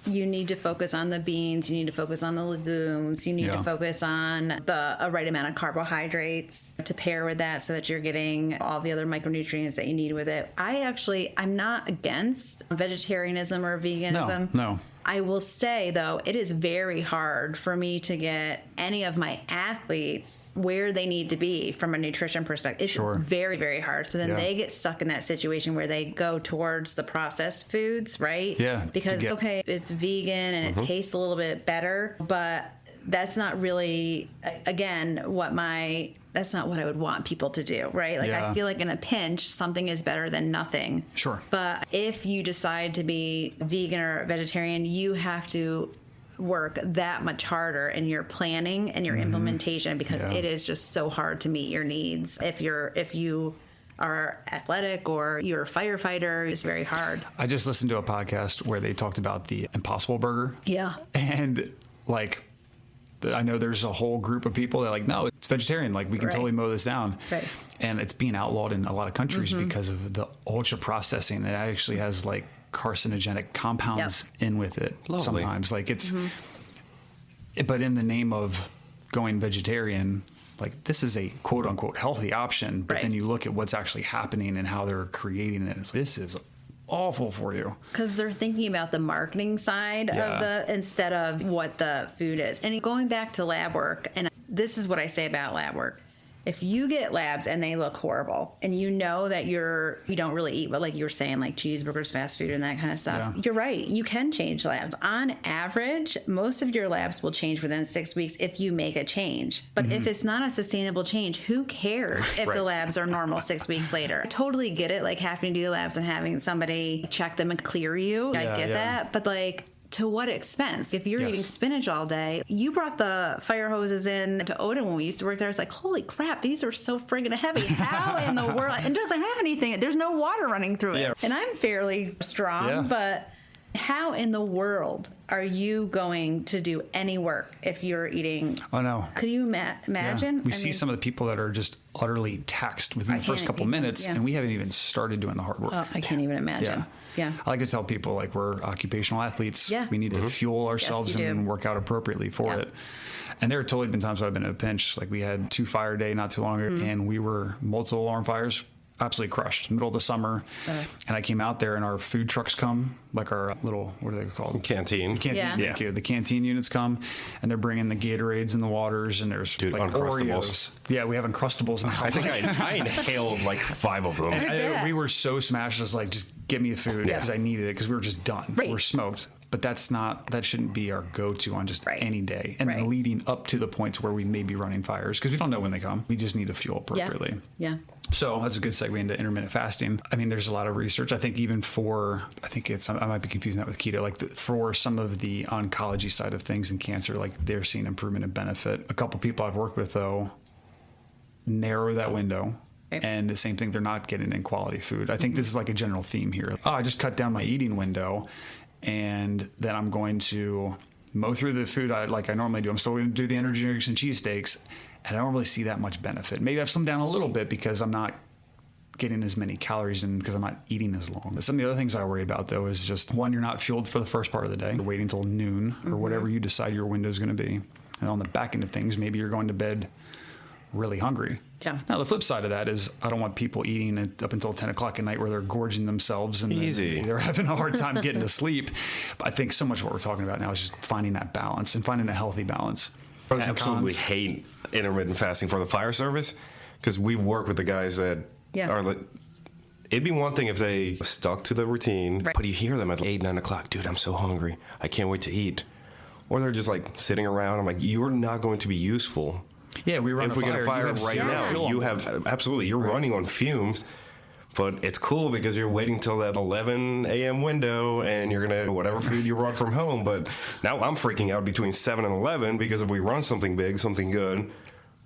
you need to focus on the beans. You need to focus on the legumes. You need to focus on the right amount of carbohydrates to pair with that so that you're getting all the other micronutrients that you need with it. I'm not against vegetarianism or veganism. No. I will say, though, it is very hard for me to get any of my athletes where they need to be from a nutrition perspective. It's very, very hard. So then they get stuck in that situation where they go towards the processed foods, right? Yeah. Because, it's vegan and it tastes a little bit better, but that's not really, again, that's not what I would want people to do, right? Like, I feel like in a pinch, something is better than nothing. Sure. But if you decide to be vegan or vegetarian, you have to work that much harder in your planning and your implementation, because it is just so hard to meet your needs. If you are athletic or you're a firefighter, it's very hard. I just listened to a podcast where they talked about the Impossible Burger. Yeah. And like, I know there's a whole group of people that are like, no, it's vegetarian. Like, we can totally mow this down. Right. And it's being outlawed in a lot of countries because of the ultra processing. It actually has like carcinogenic compounds in with it. Lovely. Sometimes. Like, it's, but in the name of going vegetarian, like, this is a quote unquote healthy option. But then you look at what's actually happening and how they're creating it. It's like, this is awful for you, because they're thinking about the marketing side of instead of what the food is. And going back to lab work, and this is what I say about lab work: if you get labs and they look horrible, and you know that you don't really eat what, like you were saying, like cheeseburgers, fast food, and that kind of stuff, you're right, you can change labs. On average, most of your labs will change within 6 weeks if you make a change. But if it's not a sustainable change, who cares if the labs are normal 6 weeks later? I totally get it, like having to do the labs and having somebody check them and clear you. I get that, but like, to what expense? If you're eating spinach all day, you brought the fire hoses in to Odin when we used to work there. It's like, holy crap, these are so friggin' heavy. How in the world? It doesn't have anything. There's no water running through it. And I'm fairly strong, but how in the world are you going to do any work if you're eating? Oh, no. Could you imagine? We see some of the people that are just utterly taxed within the first couple minutes, and we haven't even started doing the hard work. Oh, I can't even imagine. Yeah. I like to tell people, like, we're occupational athletes. Yeah. We need to fuel ourselves and work out appropriately for it. And there have totally been times I've been in a pinch. Like, we had 2 fire day not too long ago, and we were multiple alarm fires, absolutely crushed, middle of the summer. And I came out there, and our food trucks come, like our little, what are they called? Canteen. Thank you. The canteen units come, and they're bringing the Gatorades and the waters, and there's like Uncrustables. Oreos. Yeah, we have Uncrustables now. I think I inhaled like 5 of them. And we were so smashed. I was like, just give me a food, because I needed it, because we were just done. We were smoked. But that shouldn't be our go-to on just any day. And then leading up to the points where we may be running fires, because we don't know when they come. We just need to fuel appropriately. Yeah. So that's a good segue into intermittent fasting. I mean, there's a lot of research. I think even I might be confusing that with keto, like for some of the oncology side of things in cancer, like they're seeing improvement and benefit. A couple people I've worked with, though, narrow that window. And the same thing, they're not getting in quality food. I think this is like a general theme here. I just cut down my eating window, and then I'm going to mow through the food I normally do. I'm still going to do the energy drinks and cheesesteaks, and I don't really see that much benefit. Maybe I've slimmed down a little bit because I'm not getting as many calories in because I'm not eating as long. Some of the other things I worry about, though, is just, one, you're not fueled for the first part of the day. You're waiting until noon or whatever you decide your window is going to be. And on the back end of things, maybe you're going to bed really hungry. Yeah. Now, the flip side of that is I don't want people eating it up until 10 o'clock at night where they're gorging themselves and they're having a hard time getting to sleep. But I think so much of what we're talking about now is just finding that balance and finding a healthy balance. I absolutely hate intermittent fasting for the fire service, because we work with the guys that are like, it'd be one thing if they stuck to the routine, but you hear them at 8, 9 o'clock, dude, I'm so hungry, I can't wait to eat. Or they're just like sitting around. I'm like, you're not going to be useful. Yeah, we run if we get a fire right now, you have absolutely, you're running on fumes. But it's cool because you're waiting till that 11 a.m. window and you're going to whatever food you brought from home. But now I'm freaking out between 7 and 11 because if we run something big, something good,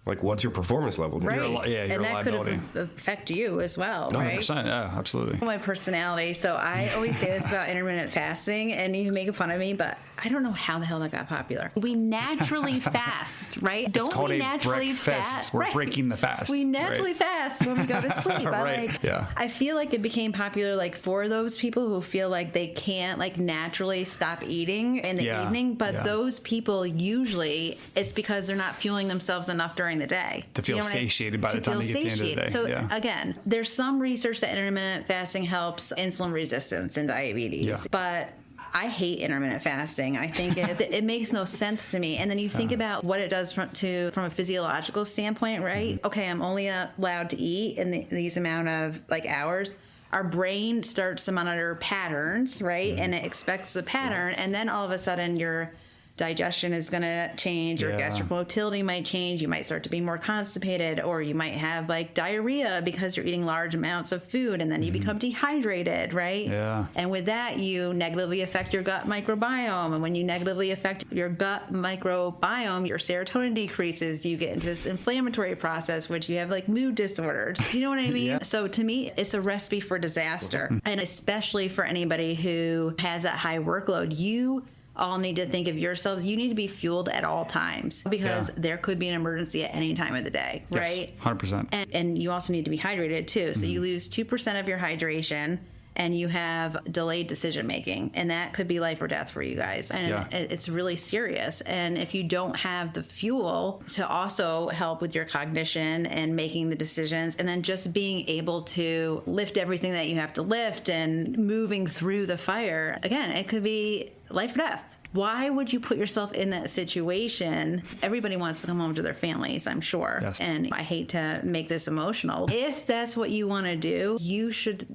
Like, what's your performance level? Right. Your and that liability. could affect you as well, 100%, right? yeah, absolutely. My personality. So I always say this about intermittent fasting, and you can make fun of me, but I don't know how the hell that got popular. We naturally fast, right? It's Don't called we a naturally breakfast. fast? We're Right. breaking the fast. We naturally right? fast when we go to sleep. Right, yeah. I feel like it became popular like for those people who feel like they can't like naturally stop eating in the evening, but those people usually it's because they're not fueling themselves enough during the day. To feel satiated by the time they get to the end of the day. So again, there's some research that intermittent fasting helps insulin resistance and diabetes, but I hate intermittent fasting. I think it makes no sense to me. And then you think about what it does from a physiological standpoint, right? Okay, I'm only allowed to eat in these amount of like hours. Our brain starts to monitor patterns, right? And it expects the pattern, and then all of a sudden your digestion is going to change, your gastric motility might change, you might start to be more constipated, or you might have like diarrhea because you're eating large amounts of food, and then you become dehydrated, right? Yeah. And with that, you negatively affect your gut microbiome, and when you negatively affect your gut microbiome, your serotonin decreases, you get into this inflammatory process, which you have like mood disorders. Do you know what I mean? So to me, it's a recipe for disaster, and especially for anybody who has that high workload, you all need to think of yourselves. You need to be fueled at all times because there could be an emergency at any time of the day, right? 100%. And you also need to be hydrated too. So you lose 2% of your hydration and you have delayed decision making, and that could be life or death for you guys. And it's really serious. And if you don't have the fuel to also help with your cognition and making the decisions, and then just being able to lift everything that you have to lift and moving through the fire, again, it could be life or death. Why would you put yourself in that situation? Everybody wants to come home to their families, I'm sure. Yes. And I hate to make this emotional. If that's what you want to do,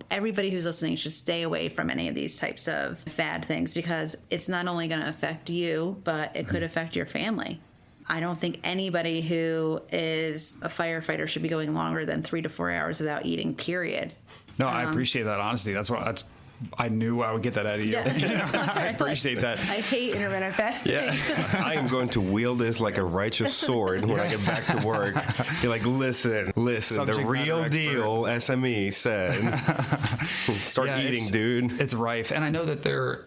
everybody who's listening should stay away from any of these types of fad things, because it's not only going to affect you, but it could affect your family. I don't think anybody who is a firefighter should be going longer than 3 to 4 hours without eating, period. No, I appreciate that honesty. I knew I would get that out of you. I appreciate that. I hate intermittent fasting. I am going to wield this like a righteous sword when I get back to work. You're like, listen, Subject the real matter deal SME said, start eating, dude. It's rife. And I know that there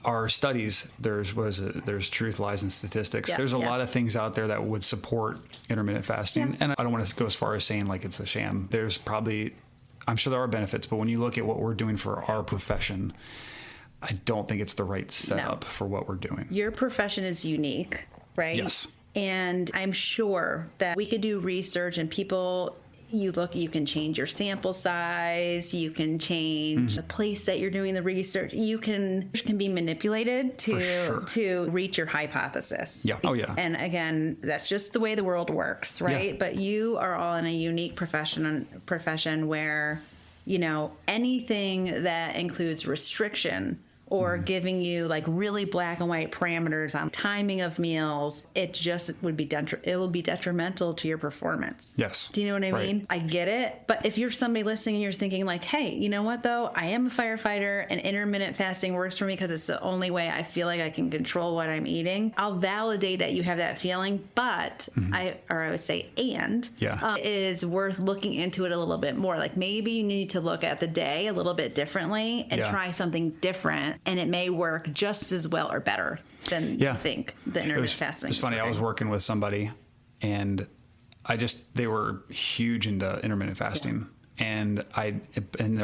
are studies, there's truth, lies, and statistics. There's a lot of things out there that would support intermittent fasting. And I don't want to go as far as saying like it's a sham. I'm sure there are benefits, but when you look at what we're doing for our profession, I don't think it's the right setup for what we're doing. Your profession is unique, right? Yes. And I'm sure that we could do research and you can change your sample size, you can change the place that you're doing the research. You can be manipulated to reach your hypothesis. Yeah. Oh, yeah. And again, that's just the way the world works, right? Yeah. But you are all in a unique profession where, anything that includes restriction or giving you like really black and white parameters on timing of meals, it will be detrimental to your performance. Yes. Do you know what I mean? I get it. But if you're somebody listening and you're thinking like, hey, you know what though? I am a firefighter and intermittent fasting works for me because it's the only way I feel like I can control what I'm eating. I'll validate that you have that feeling, but I would say, it is worth looking into it a little bit more. Like maybe you need to look at the day a little bit differently and try something different. And it may work just as well or better than you think the intermittent fasting. It's funny. I was working with somebody, and they were huge into intermittent fasting, and their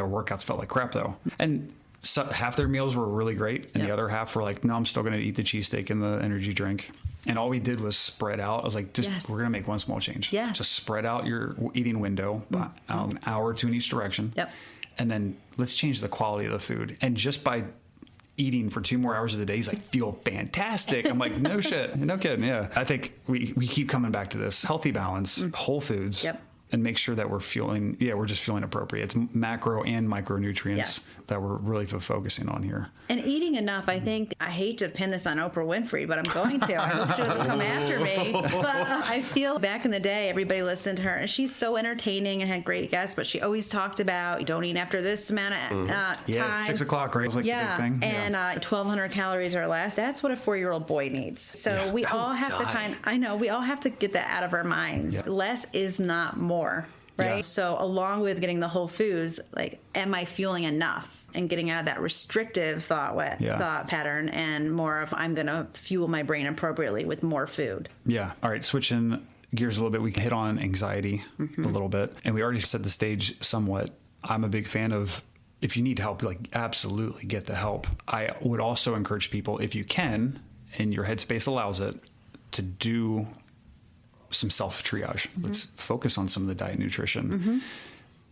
workouts felt like crap though. And so half their meals were really great, and the other half were like, no, I'm still going to eat the cheesesteak and the energy drink. And all we did was spread out. I was like, we're going to make one small change. Yes. Just spread out your eating window by an hour or two in each direction. Yep. And then let's change the quality of the food. And just by eating for 2 more hours of the day, he's like, feel fantastic. I'm like, no shit. No kidding. Yeah. I think we keep coming back to this healthy balance, whole foods. Yep. and make sure that we're just feeling appropriate. It's macro and micronutrients that we're really focusing on here. And eating enough, I think, I hate to pin this on Oprah Winfrey, but I'm going to. I hope she doesn't come after me. But I feel back in the day, everybody listened to her, and she's so entertaining and had great guests, but she always talked about don't eat after this amount of time. Yeah, 6 o'clock, right? It was like the big thing. And 1,200 calories or less. That's what a 4-year-old boy needs. So we all have to we all have to get that out of our minds. Yeah. Less is not more. Right. Yeah. So along with getting the whole foods, like, am I fueling enough? And getting out of that restrictive thought pattern and more of I'm going to fuel my brain appropriately with more food. Yeah. All right. Switching gears a little bit, we can hit on anxiety a little bit. And we already set the stage somewhat. I'm a big fan of, if you need help, like, absolutely get the help. I would also encourage people, if you can, and your headspace allows it, to do some self-triage. Let's focus on some of the diet and nutrition.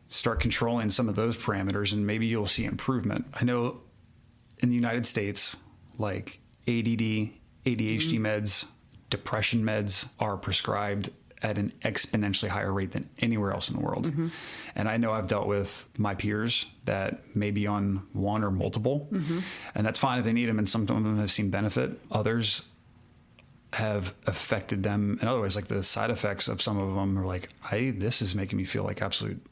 Start controlling some of those parameters, and maybe you'll see improvement. I know in the United States, like ADD, ADHD meds, depression meds are prescribed at an exponentially higher rate than anywhere else in the world. And I know I've dealt with my peers that may be on one or multiple, and that's fine if they need them, and some of them have seen benefit. Others have affected them in other ways, like the side effects of some of them are like, this is making me feel like absolute,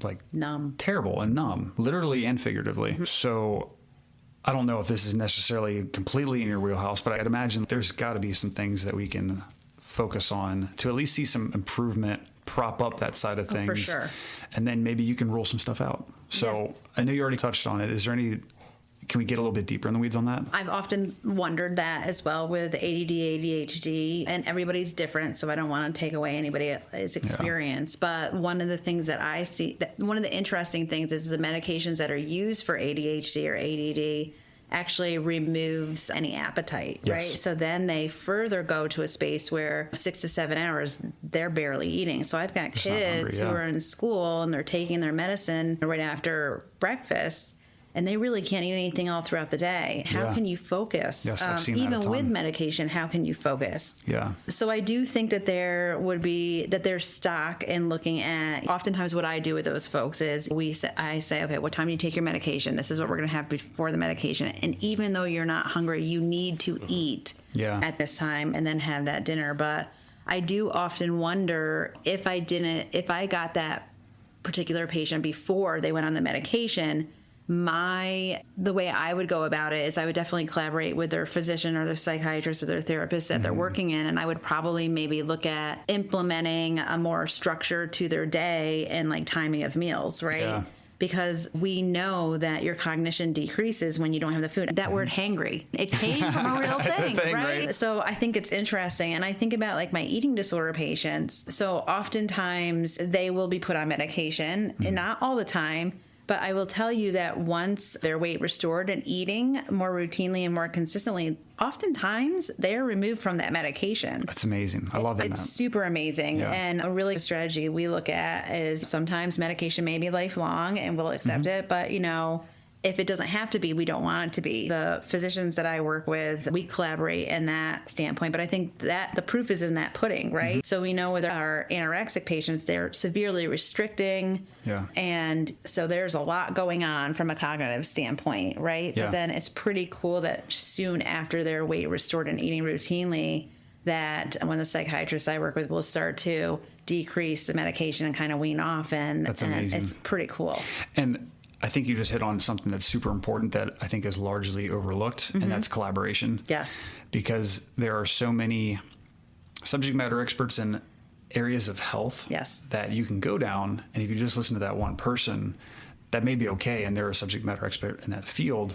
like, numb, terrible and numb, literally and figuratively. So I don't know if this is necessarily completely in your wheelhouse, but I'd imagine there's got to be some things that we can focus on to at least see some improvement, prop up that side of things. For sure. And then maybe you can rule some stuff out. So I know you already touched on it. Can we get a little bit deeper in the weeds on that? I've often wondered that as well with ADD, ADHD, and everybody's different, so I don't want to take away anybody's experience. But one of the things that I see, one of the interesting things is the medications that are used for ADHD or ADD actually removes any appetite, right? So then they further go to a space where 6 to 7 hours, they're barely eating. So I've got kids who are in school and they're taking their medicine right after breakfast, and they really can't eat anything all throughout the day. How can you focus? Yes, I've seen that even with medication, how can you focus? Yeah. So I do think that there's stock in looking at, oftentimes what I do with those folks is I say, okay, what time do you take your medication? This is what we're going to have before the medication. And even though you're not hungry, you need to eat at this time and then have that dinner. But I do often wonder if I got that particular patient before they went on the medication, the way I would go about it is I would definitely collaborate with their physician or their psychiatrist or their therapist that they're working in. And I would probably maybe look at implementing a more structure to their day and like timing of meals, right? Yeah. Because we know that your cognition decreases when you don't have the food. That word hangry, it came from a real thing, right? So I think it's interesting. And I think about like my eating disorder patients. So oftentimes they will be put on medication, and not all the time. But I will tell you that once their weight restored and eating more routinely and more consistently, oftentimes they're removed from that medication. That's amazing. I love that. It's super amazing. Yeah. And a really good strategy we look at is sometimes medication may be lifelong and we'll accept it. But, if it doesn't have to be, we don't want it to be. The physicians that I work with, we collaborate in that standpoint. But I think that the proof is in that pudding, right? So we know with our anorexic patients, they're severely restricting. Yeah. And so there's a lot going on from a cognitive standpoint, right? Yeah. But then it's pretty cool that soon after their weight restored and eating routinely, that when the psychiatrists I work with will start to decrease the medication and kind of wean off. And that's amazing. And it's pretty cool. And I think you just hit on something that's super important that I think is largely overlooked, and that's collaboration. Yes. Because there are so many subject matter experts in areas of health that you can go down, and if you just listen to that one person, that may be okay, and they're a subject matter expert in that field,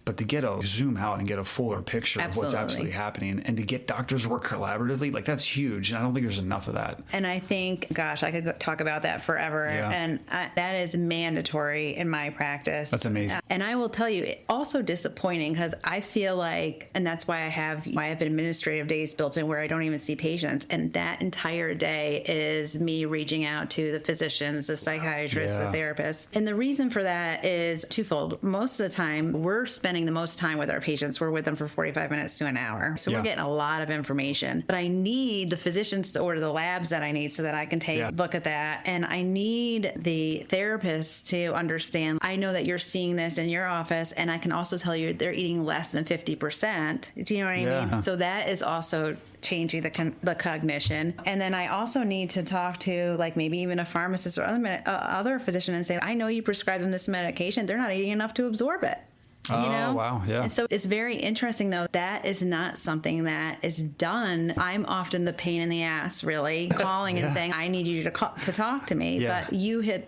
but to get a zoom out and get a fuller picture of what's absolutely happening, and to get doctors to work collaboratively, like that's huge, and I don't think there's enough of that. And I think, gosh, I could talk about that forever, and that is mandatory in my practice. That's amazing. And I will tell you, it's also disappointing because I feel like, and that's why I have administrative days built in where I don't even see patients, and that entire day is me reaching out to the physicians, the psychiatrists, the therapists, and the reason reason for that is twofold. Most of the time, we're spending the most time with our patients. We're with them for 45 minutes to an hour. So we're getting a lot of information. But I need the physicians to order the labs that I need so that I can take a look at that. And I need the therapist to understand, I know that you're seeing this in your office, and I can also tell you they're eating less than 50%. Do you know what I mean? So that is also changing the cognition. And then I also need to talk to like maybe even a pharmacist or other physician and say, I know you prescribed them this medication. They're not eating enough to absorb it. You know? Wow. Yeah. And so it's very interesting, though. That is not something that is done. I'm often the pain in the ass, really, calling and saying, I need you to talk to me. But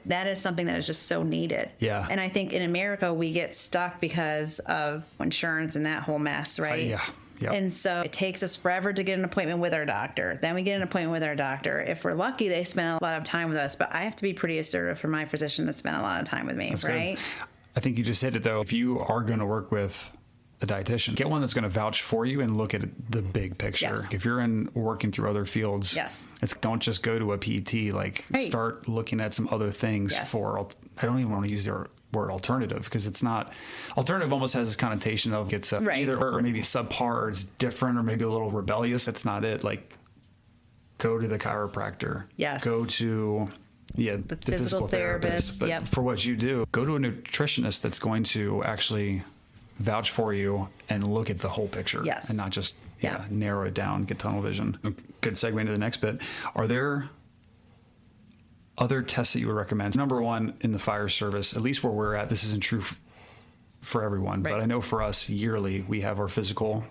that is something that is just so needed. Yeah. And I think in America, we get stuck because of insurance and that whole mess, right? Yep. And so it takes us forever to get an appointment with our doctor. Then we get an appointment with our doctor. If we're lucky, they spend a lot of time with us. But I have to be pretty assertive for my physician to spend a lot of time with me, right? Good. I think you just hit it, though. If you are going to work with a dietitian, get one that's going to vouch for you and look at the big picture. If you're working through other fields, don't just go to a PT. Start looking at some other things for. I don't even want to use the word alternative, because it's not. Alternative almost has this connotation of it's either or maybe subpar, or it's different, or maybe a little rebellious. That's not it. Like, go to the chiropractor. Go to the physical therapist. But for what you do, go to a nutritionist that's going to actually vouch for you and look at the whole picture and not just narrow it down, get tunnel vision. Good segue into the next bit. Are there other tests that you would recommend? Number one, in the fire service, at least where we're at, this isn't true for everyone, but I know for us, yearly, we have our physical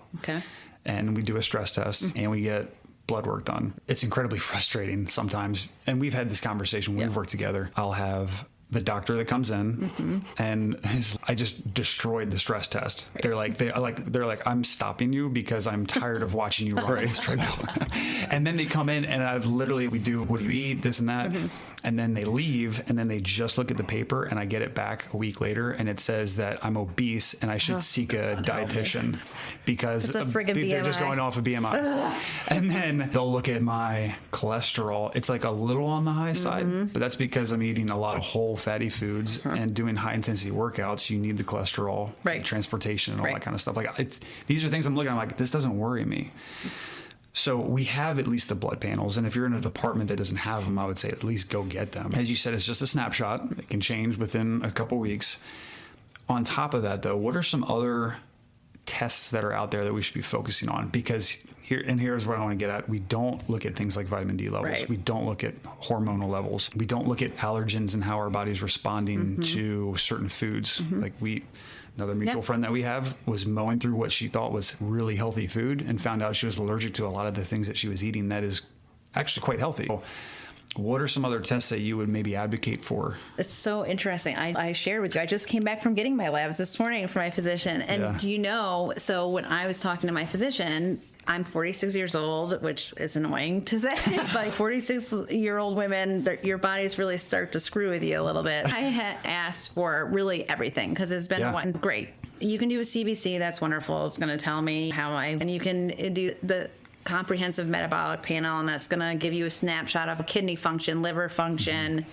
and we do a stress test and we get blood work done. It's incredibly frustrating sometimes. And we've had this conversation when we've worked together. I'll have the doctor that comes in and I just destroyed the stress test. They're like, I'm stopping you because I'm tired of watching you run this treadmill. And then they come in and we do, what do you eat? This and that. And then they leave and then they just look at the paper and I get it back a week later and it says that I'm obese and I should seek a dietitian because they're just going off of BMI. And then they'll look at my cholesterol. It's like a little on the high side, but that's because I'm eating a lot of whole fatty foods and doing high intensity workouts. You need the cholesterol, transportation and all that kind of stuff. These are things I'm looking at. I'm like, this doesn't worry me. So we have at least the blood panels. And if you're in a department that doesn't have them, I would say at least go get them. As you said, it's just a snapshot. It can change within a couple weeks. On top of that, though, what are some other tests that are out there that we should be focusing on? Because here's what I want to get at. We don't look at things like vitamin D levels. We don't look at hormonal levels. We don't look at allergens and how our body's responding to certain foods. Another mutual friend that we have was mowing through what she thought was really healthy food and found out she was allergic to a lot of the things that she was eating that is actually quite healthy. What are some other tests that you would maybe advocate for? It's so interesting. I shared with you, I just came back from getting my labs this morning for my physician. And do you know, so when I was talking to my physician, I'm 46 years old, which is annoying to say. Like 46-year-old women, your bodies really start to screw with you a little bit. I had asked for really everything because it's been one great. You can do a CBC, that's wonderful. It's going to tell me and you can do the comprehensive metabolic panel, and that's going to give you a snapshot of kidney function, liver function,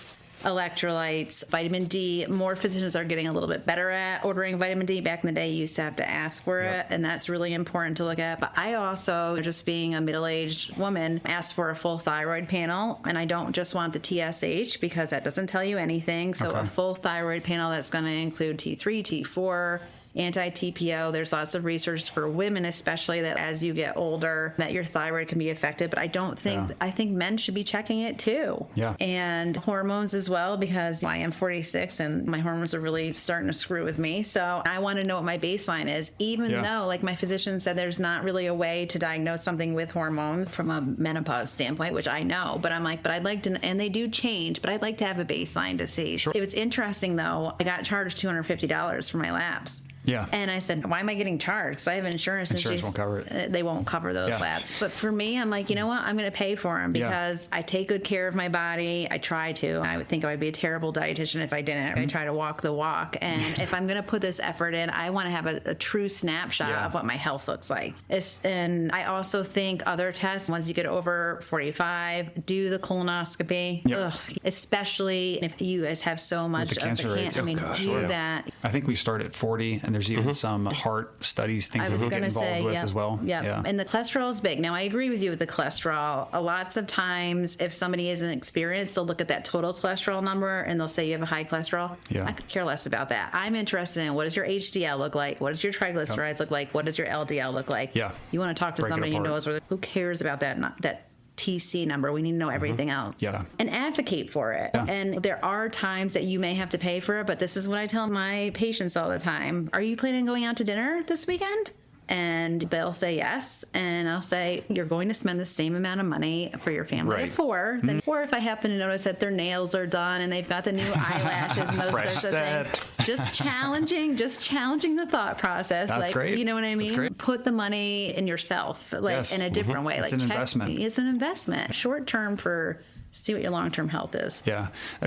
electrolytes, vitamin D. More physicians are getting a little bit better at ordering vitamin D. Back in the day, you used to have to ask for it, and that's really important to look at. But I also, just being a middle-aged woman, asked for a full thyroid panel, and I don't just want the TSH because that doesn't tell you anything. So a full thyroid panel that's going to include T3, T4, anti-TPO. There's lots of research for women, especially, that as you get older, that your thyroid can be affected. But I don't think, I think men should be checking it too. And hormones as well, because I am 46 and my hormones are really starting to screw with me. So I want to know what my baseline is, even though, like my physician said, there's not really a way to diagnose something with hormones from a menopause standpoint, which I know. But I'm like, but I'd like to, and they do change, but I'd like to have a baseline to see. It was interesting though. I got charged $250 for my labs. Yeah. And I said, why am I getting charged? Because I have insurance. Insurance won't cover it. They won't cover those labs. But for me, I'm like, you know what? I'm going to pay for them because I take good care of my body. I try to. I would think I would be a terrible dietitian if I didn't. I try to walk the walk. And if I'm going to put this effort in, I want to have a true snapshot of what my health looks like. And I also think other tests, once you get over 45, do the colonoscopy. Ugh, especially if you guys have so much the cancer rates. Do that. I think we start at 40, and there's even some heart studies, things that we get involved with as well. Yeah. And the cholesterol is big. Now, I agree with you with the cholesterol. Lots of times, if somebody isn't experienced, they'll look at that total cholesterol number and they'll say you have a high cholesterol. I could care less about that. I'm interested in, what does your HDL look like? What does your triglycerides look like? What does your LDL look like? You want to talk to somebody who knows, who cares about that TC number. We need to know everything else. And advocate for it. And there are times that you may have to pay for it, but this is what I tell my patients all the time. Are you planning on going out to dinner this weekend? And they'll say yes. And I'll say, you're going to spend the same amount of money for your family of four. Or if I happen to notice that their nails are done and they've got the new eyelashes and those sorts of things. Just challenging the thought process. That's great. You know what I mean? Put the money in yourself, in a different way. It's an investment. It's an investment. Short term for see what your long-term health is.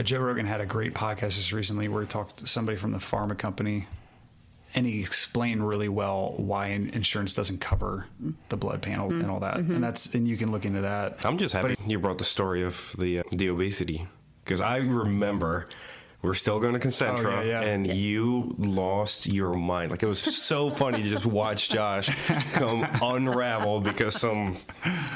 Joe Rogan had a great podcast just recently where he talked to somebody from the pharma company. And he explained really well why insurance doesn't cover the blood panel and all that. And you can look into that. I'm just happy you brought the story of the obesity, because I remember we're still going to Concentra and you lost your mind. Like, it was so funny to just watch Josh come unravel because some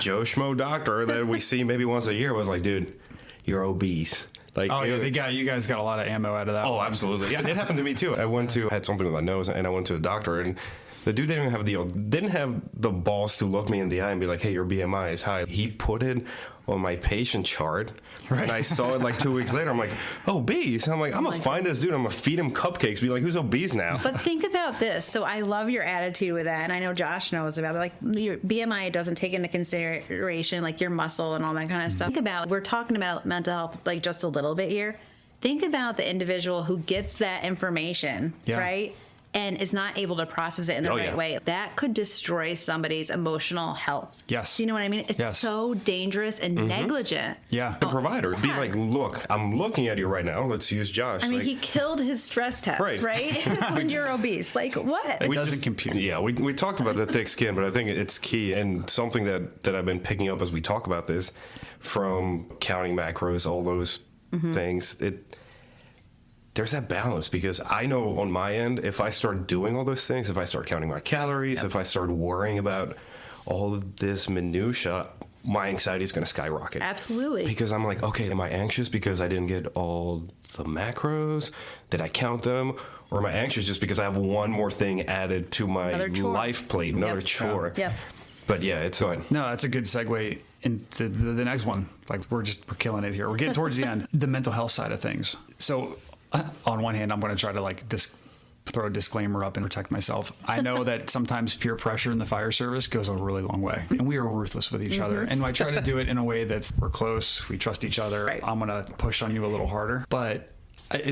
Joe Schmo doctor that we see maybe once a year was like, dude, you're obese. Like, you guys got a lot of ammo out of that. Oh, absolutely. Yeah, it happened to me too. I had something with my nose, and I went to a doctor, and the dude didn't have the balls to look me in the eye and be like, hey, your BMI is high. He put it on my patient chart, and I saw it like 2 weeks later. I'm like, obese. I'm like, I'm going to find this dude. I'm going to feed him cupcakes. Be like, who's obese now? But think about this. So I love your attitude with that. And I know Josh knows about it. Like, your BMI doesn't take into consideration like your muscle and all that kind of stuff. Think about, we're talking about mental health like just a little bit here. Think about the individual who gets that information, right? And is not able to process it in the right way. That could destroy somebody's emotional health. Yes. Do you know what I mean? It's so dangerous and negligent. The provider be like, look, I'm looking at you right now. Let's use Josh. I mean, he killed his stress test, right? When you're obese. Like, what? It doesn't compute. Yeah, we talked about the thick skin, but I think it's key, and something that I've been picking up as we talk about this, from counting macros, all those things, there's that balance, because I know on my end, if I start doing all those things, if I start counting my calories, if I start worrying about all of this minutia, my anxiety is going to skyrocket. Absolutely. Because I'm like, okay, am I anxious because I didn't get all the macros? Did I count them? Or am I anxious just because I have one more thing added to my life plate, another chore? But it's fine. No, that's a good segue into the next one. Like, we're killing it here. We're getting towards the end. The mental health side of things. So, on one hand, I'm going to try to throw a disclaimer up and protect myself. I know that sometimes peer pressure in the fire service goes a really long way, and we are ruthless with each other. And I try to do it in a way that's, we're close, we trust each other. Right. I'm going to push on you a little harder. But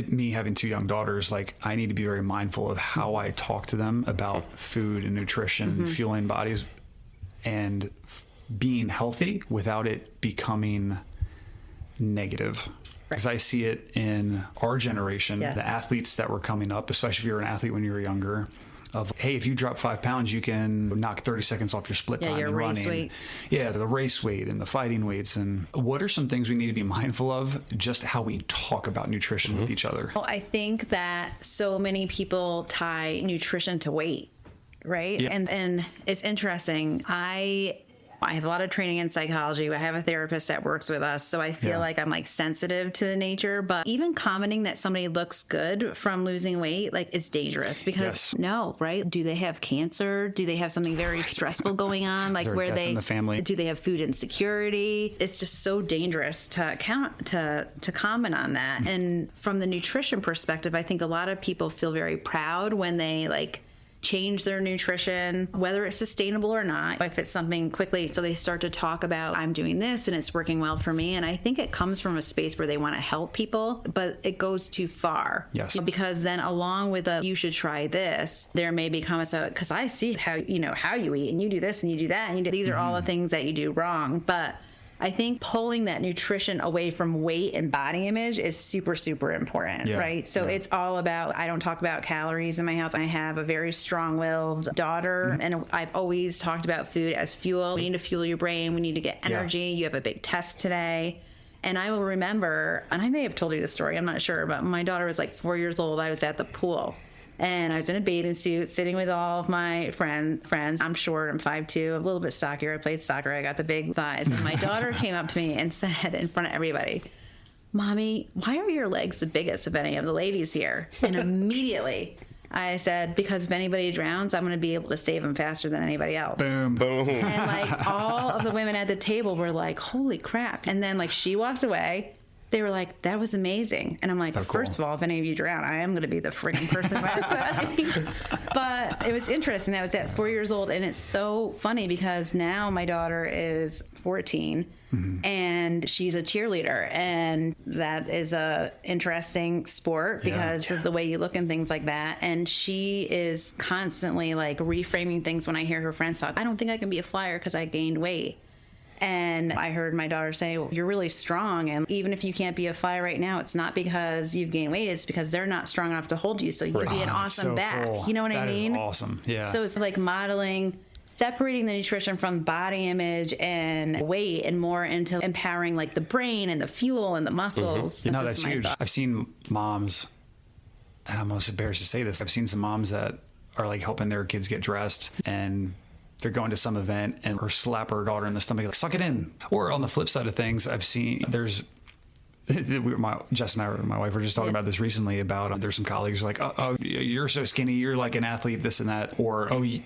me having 2 young daughters, like, I need to be very mindful of how I talk to them about food and nutrition, fueling bodies, and being healthy without it becoming negative. Because I see it in our generation, the athletes that were coming up, especially if you're an athlete when you were younger, of, hey, if you drop 5 pounds, you can knock 30 seconds off your split time in running. Weight. The race weight and the fighting weights. And what are some things we need to be mindful of, just how we talk about nutrition with each other? Well, I think that so many people tie nutrition to weight, right? And it's interesting. I have a lot of training in psychology. I have a therapist that works with us, so I feel like I'm like sensitive to the nature. But even commenting that somebody looks good from losing weight, like, it's dangerous, because no, right? Do they have cancer? Do they have something very stressful going on? Like, where in the family? Do they have food insecurity? It's just so dangerous to comment on that. And from the nutrition perspective, I think a lot of people feel very proud when they change their nutrition, whether it's sustainable or not, if it's something quickly. So they start to talk about, I'm doing this and it's working well for me. And I think it comes from a space where they want to help people, but it goes too far. Yes. Because then along with you should try this, there may be comments about, because I see how you eat and you do this and you do that. And these are all the things that you do wrong. But I think pulling that nutrition away from weight and body image is super, super important, right? So it's all about, I don't talk about calories in my house. I have a very strong-willed daughter, and I've always talked about food as fuel. We need to fuel your brain. We need to get energy. You have a big test today. And I will remember, and I may have told you this story, I'm not sure, but my daughter was like 4 years old. I was at the pool. And I was in a bathing suit, sitting with all of my friends. I'm short, I'm 5'2", a little bit stockier. I played soccer, I got the big thighs. And my daughter came up to me and said in front of everybody, Mommy, why are your legs the biggest of any of the ladies here? And immediately I said, because if anybody drowns, I'm going to be able to save them faster than anybody else. Boom. Boom. And like all of the women at the table were like, holy crap. And then like she walked away. They were like, that was amazing. And I'm like, first of all, if any of you drown, I am going to be the friggin' person by But it was interesting. I was at 4 years old. And it's so funny because now my daughter is 14 and she's a cheerleader. And that is a interesting sport because of the way you look and things like that. And she is constantly like reframing things when I hear her friends talk. I don't think I can be a flyer because I gained weight. And I heard my daughter say, well, you're really strong. And even if you can't be a flyer right now, it's not because you've gained weight. It's because they're not strong enough to hold you. So you can be an awesome back. Cool. You know what I mean? That is awesome. Yeah. So it's like modeling, separating the nutrition from body image and weight and more into empowering like the brain and the fuel and the muscles. No, that's huge. I've seen moms, and I'm almost embarrassed to say this. I've seen some moms that are like helping their kids get dressed and they're going to some event and her slap her daughter in the stomach, like, suck it in. Or on the flip side of things, I've seen Jess and I, my wife, were just talking about this recently about there's some colleagues who are like, oh, you're so skinny, you're like an athlete, this and that. Or, oh, you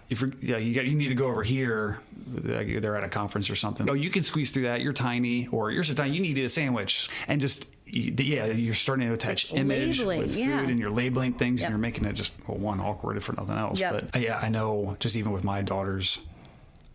need to go over here. They're at a conference or something. Oh, you can squeeze through that. You're tiny, or you're so tiny, you need to eat a sandwich. And just, you're starting to attach image with food and you're labeling things and you're making it just, one, awkward if for nothing else. But I know just even with my daughters,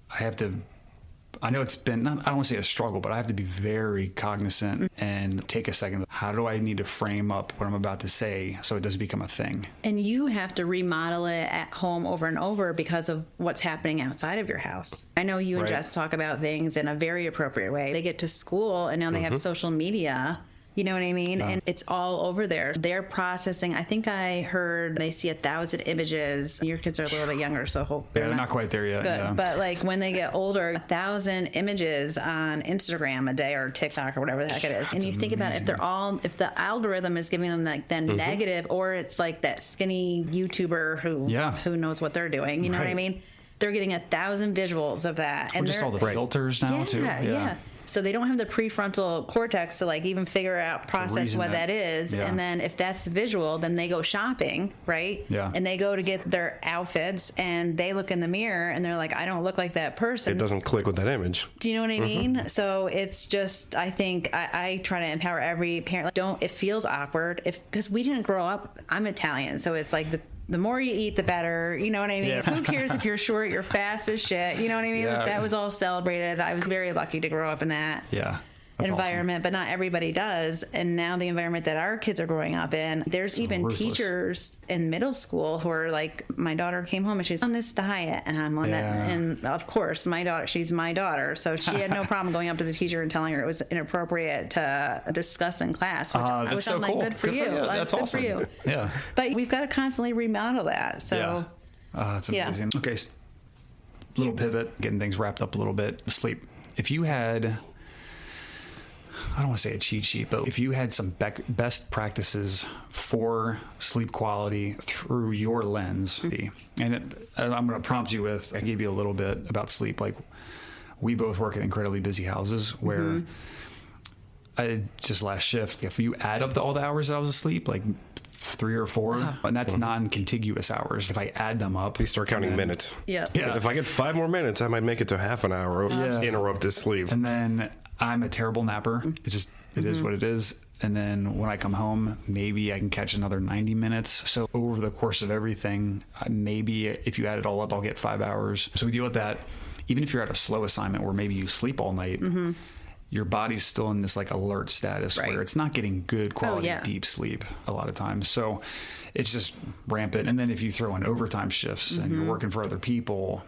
I know it's been, I don't want to say a struggle, but I have to be very cognizant and take a second. How do I need to frame up what I'm about to say so it doesn't become a thing? And you have to remodel it at home over and over because of what's happening outside of your house. I know you and Jess talk about things in a very appropriate way. They get to school and now they have social media. You know what I mean? And it's all over there. They're processing. I think I heard they see 1,000 images. Your kids are a little bit younger, so hope they're not quite there yet. Good. Yeah. But like when they get older, 1,000 images on Instagram a day or TikTok or whatever the heck it is. And you think about it, if the algorithm is giving them like then negative, or it's like that skinny YouTuber who knows what they're doing. You know what I mean? They're getting 1,000 visuals of that. And just all the filters now too. Yeah. So they don't have the prefrontal cortex to like even figure out, process what that is. Yeah. And then if that's visual, then they go shopping, right? Yeah. And they go to get their outfits and they look in the mirror and they're like, I don't look like that person. It doesn't click with that image. Do you know what I mean? So it's just, I think I try to empower every parent. It feels awkward because we didn't grow up, I'm Italian. So it's like the more you eat, the better. You know what I mean? Yeah. Who cares if you're short? You're fast as shit. You know what I mean? Yeah. That was all celebrated. I was very lucky to grow up in that environment, but not everybody does. And now the environment that our kids are growing up in, there's even teachers in middle school who are like, my daughter came home and she's on this diet and I'm on that. And of course, she's my daughter. So she had no problem going up to the teacher and telling her it was inappropriate to discuss in class, which I'm like, good for you. That's awesome. For you. Yeah. But we've got to constantly remodel that. So that's amazing. Okay. Little pivot, getting things wrapped up a little bit. Sleep. If you had, I don't want to say a cheat sheet, but if you had some best practices for sleep quality through your lens, and I'm going to prompt you with, I gave you a little bit about sleep. Like we both work in incredibly busy houses where I just last shift, if you add up all the hours that I was asleep, like 3 or 4, and that's non-contiguous hours. If I add them up, you start counting minutes. Yeah. If I get 5 more minutes, I might make it to half an hour of interrupted sleep. And then I'm a terrible napper. It is what it is. And then when I come home, maybe I can catch another 90 minutes. So over the course of everything, maybe if you add it all up, I'll get 5 hours. So we deal with that. Even if you're at a slow assignment where maybe you sleep all night, your body's still in this like alert status where it's not getting good quality deep sleep a lot of times. So it's just rampant. And then if you throw in overtime shifts and you're working for other people,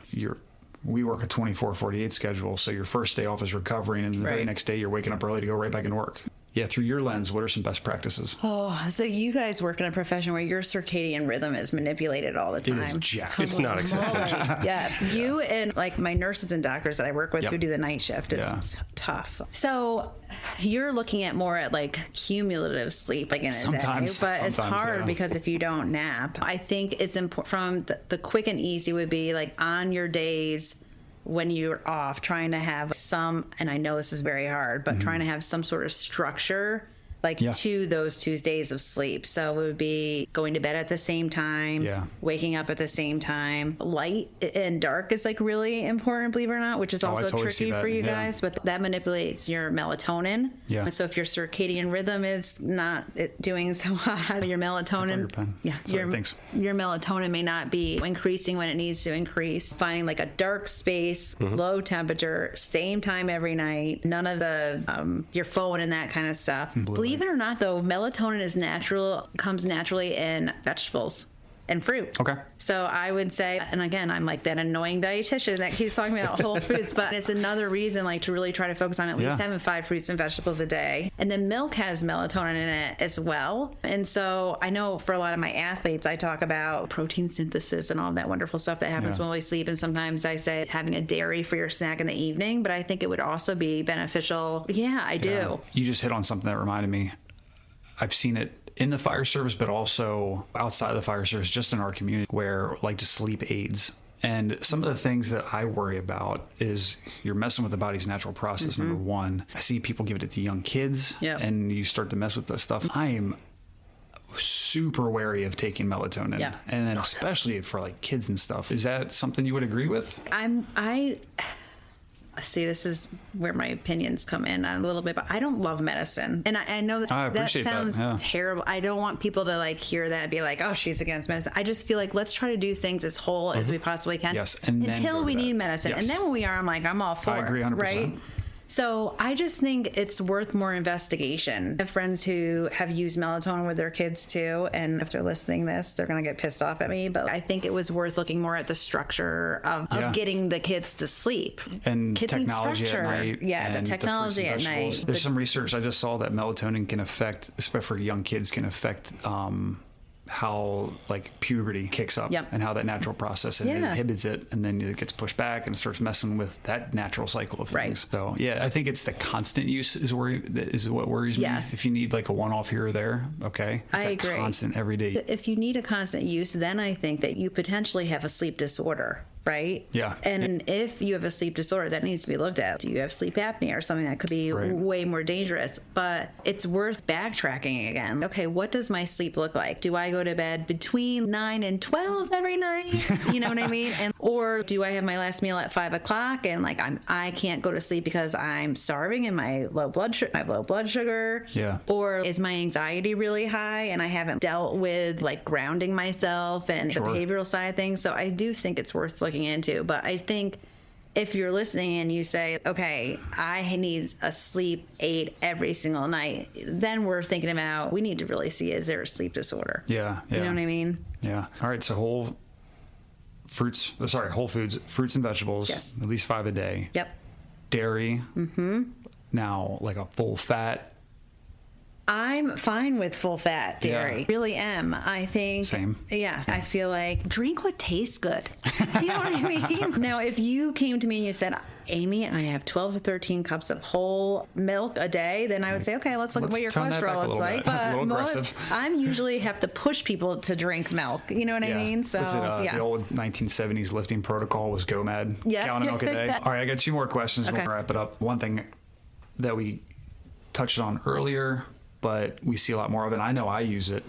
we work a 24/48 schedule. So your first day off is recovering, and the very next day you're waking up early to go right back into work. Yeah, through your lens, what are some best practices? Oh, so you guys work in a profession where your circadian rhythm is manipulated all the time. It is jacked. It's not existential. Yes, you and like my nurses and doctors that I work with who do the night shift, it's tough. So you're looking at more at like cumulative sleep, like in a day, but it's hard because if you don't nap, I think it's important. From the quick and easy would be like on your days when you're off, trying to have some, and I know this is very hard, but trying to have some sort of structure to those 2 days of sleep. So it would be going to bed at the same time, waking up at the same time. Light and dark is like really important, believe it or not, which is also tricky for you guys, but that manipulates your melatonin. And so if your circadian rhythm is not doing so hot, your melatonin, your melatonin may not be increasing when it needs to increase. Finding like a dark space, low temperature, same time every night, none of the your phone and that kind of stuff. Believe it or not, though, melatonin comes naturally in vegetables and fruit. Okay. So I would say, and again, I'm like that annoying dietitian that keeps talking about whole foods, but it's another reason like to really try to focus on at least having 5 fruits and vegetables a day. And then milk has melatonin in it as well. And so I know for a lot of my athletes, I talk about protein synthesis and all that wonderful stuff that happens when we sleep. And sometimes I say having a dairy for your snack in the evening, but I think it would also be beneficial. Yeah, I do. You just hit on something that reminded me. I've seen it in the fire service, but also outside of the fire service, just in our community, where like just sleep aids. And some of the things that I worry about is you're messing with the body's natural process, number one. I see people give it to young kids, and you start to mess with this stuff. I am super wary of taking melatonin, and then especially for like kids and stuff. Is that something you would agree with? See, this is where my opinions come in a little bit, but I don't love medicine. And I know that sounds terrible. I don't want people to like hear that and be like, oh, she's against medicine. I just feel like let's try to do things as whole as we possibly can until we need medicine. And then when we are, I'm like, I'm all for it. I agree 100%. Right? So I just think it's worth more investigation. I have friends who have used melatonin with their kids too, and if they're listening to this, they're going to get pissed off at me, but I think it was worth looking more at the structure of getting the kids to sleep. And kids technology at night. Yeah, the technology at night. There's some research I just saw that melatonin can affect, especially for young kids, can affect how like puberty kicks up and how that natural process and it inhibits it, and then it gets pushed back and starts messing with that natural cycle of things. So I think it's the constant use is what worries me. If you need like a one-off here or there, it's I agree. Constant every day. If you need a constant use, then I think that you potentially have a sleep disorder. Right? Yeah. And if you have a sleep disorder, that needs to be looked at. Do you have sleep apnea or something that could be way more dangerous? But it's worth backtracking again. Okay, what does my sleep look like? Do I go to bed between 9 and 12 every night? You know what I mean? Or do I have my last meal at 5 o'clock and like I can't go to sleep because I'm starving and my low blood sugar? Yeah. Or is my anxiety really high and I haven't dealt with like grounding myself and the behavioral side of things? So I do think it's worth looking into. But I think if you're listening and you say, okay, I need a sleep aid every single night, then we're thinking about, we need to really see, is there a sleep disorder? Yeah. You know what I mean? Yeah. All right. So whole foods, fruits and vegetables, at least 5 a day. Yep. Dairy. Now like a full fat. I'm fine with full fat dairy. Really am. I think. Same. Yeah. I feel like drink what tastes good. Do you know what I mean? Now, if you came to me and you said, Amy, I have 12 to 13 cups of whole milk a day, then I would say, okay, let's look at what your cholesterol looks like. But I'm usually have to push people to drink milk. You know what I mean? So, what's it, the old 1970s lifting protocol was GOMAD. Gallon of milk a day. All right, I got 2 more questions. Okay. We'll wrap it up. One thing that we touched on earlier, but we see a lot more of it. I know I use it.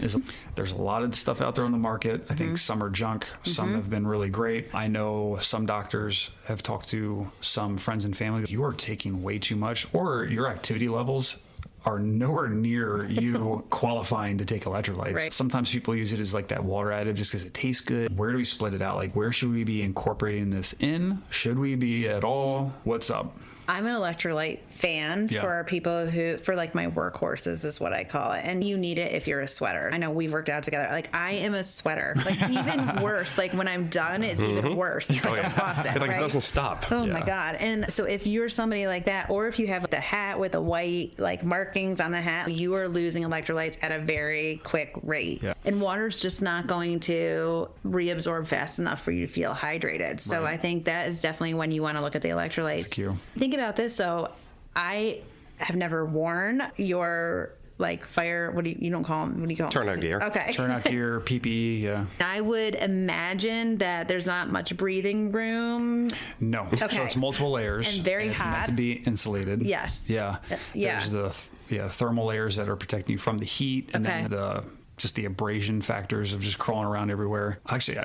There's a lot of stuff out there on the market. I think some are junk. Some have been really great. I know some doctors have talked to some friends and family. You are taking way too much, or your activity levels are nowhere near you qualifying to take electrolytes. Right. Sometimes people use it as like that water additive just because it tastes good. Where do we split it out? Like, where should we be incorporating this in? Should we be at all? What's up? I'm an electrolyte fan for people who, for like my workhorses is what I call it. And you need it if you're a sweater. I know we've worked out together. Like, I am a sweater. Like, even worse. Like, when I'm done, it's even worse. It's like a faucet. It right? doesn't stop. Oh my God. And so if you're somebody like that, or if you have the hat with the white like markings on the hat, you are losing electrolytes at a very quick rate. Yeah. And water's just not going to reabsorb fast enough for you to feel hydrated. So I think that is definitely when you want to look at the electrolytes. That's cute. Think about this. So I have never worn your like fire, what do you don't call them? What do you call them? Turnout gear. Okay. Turnout gear, PPE, yeah. I would imagine that there's not much breathing room. No. Okay. So it's multiple layers. And very it's hot. meant to be insulated. Yes. Yeah. Yeah. There's the thermal layers that are protecting you from the heat, and then the abrasion factors of just crawling around everywhere. Actually,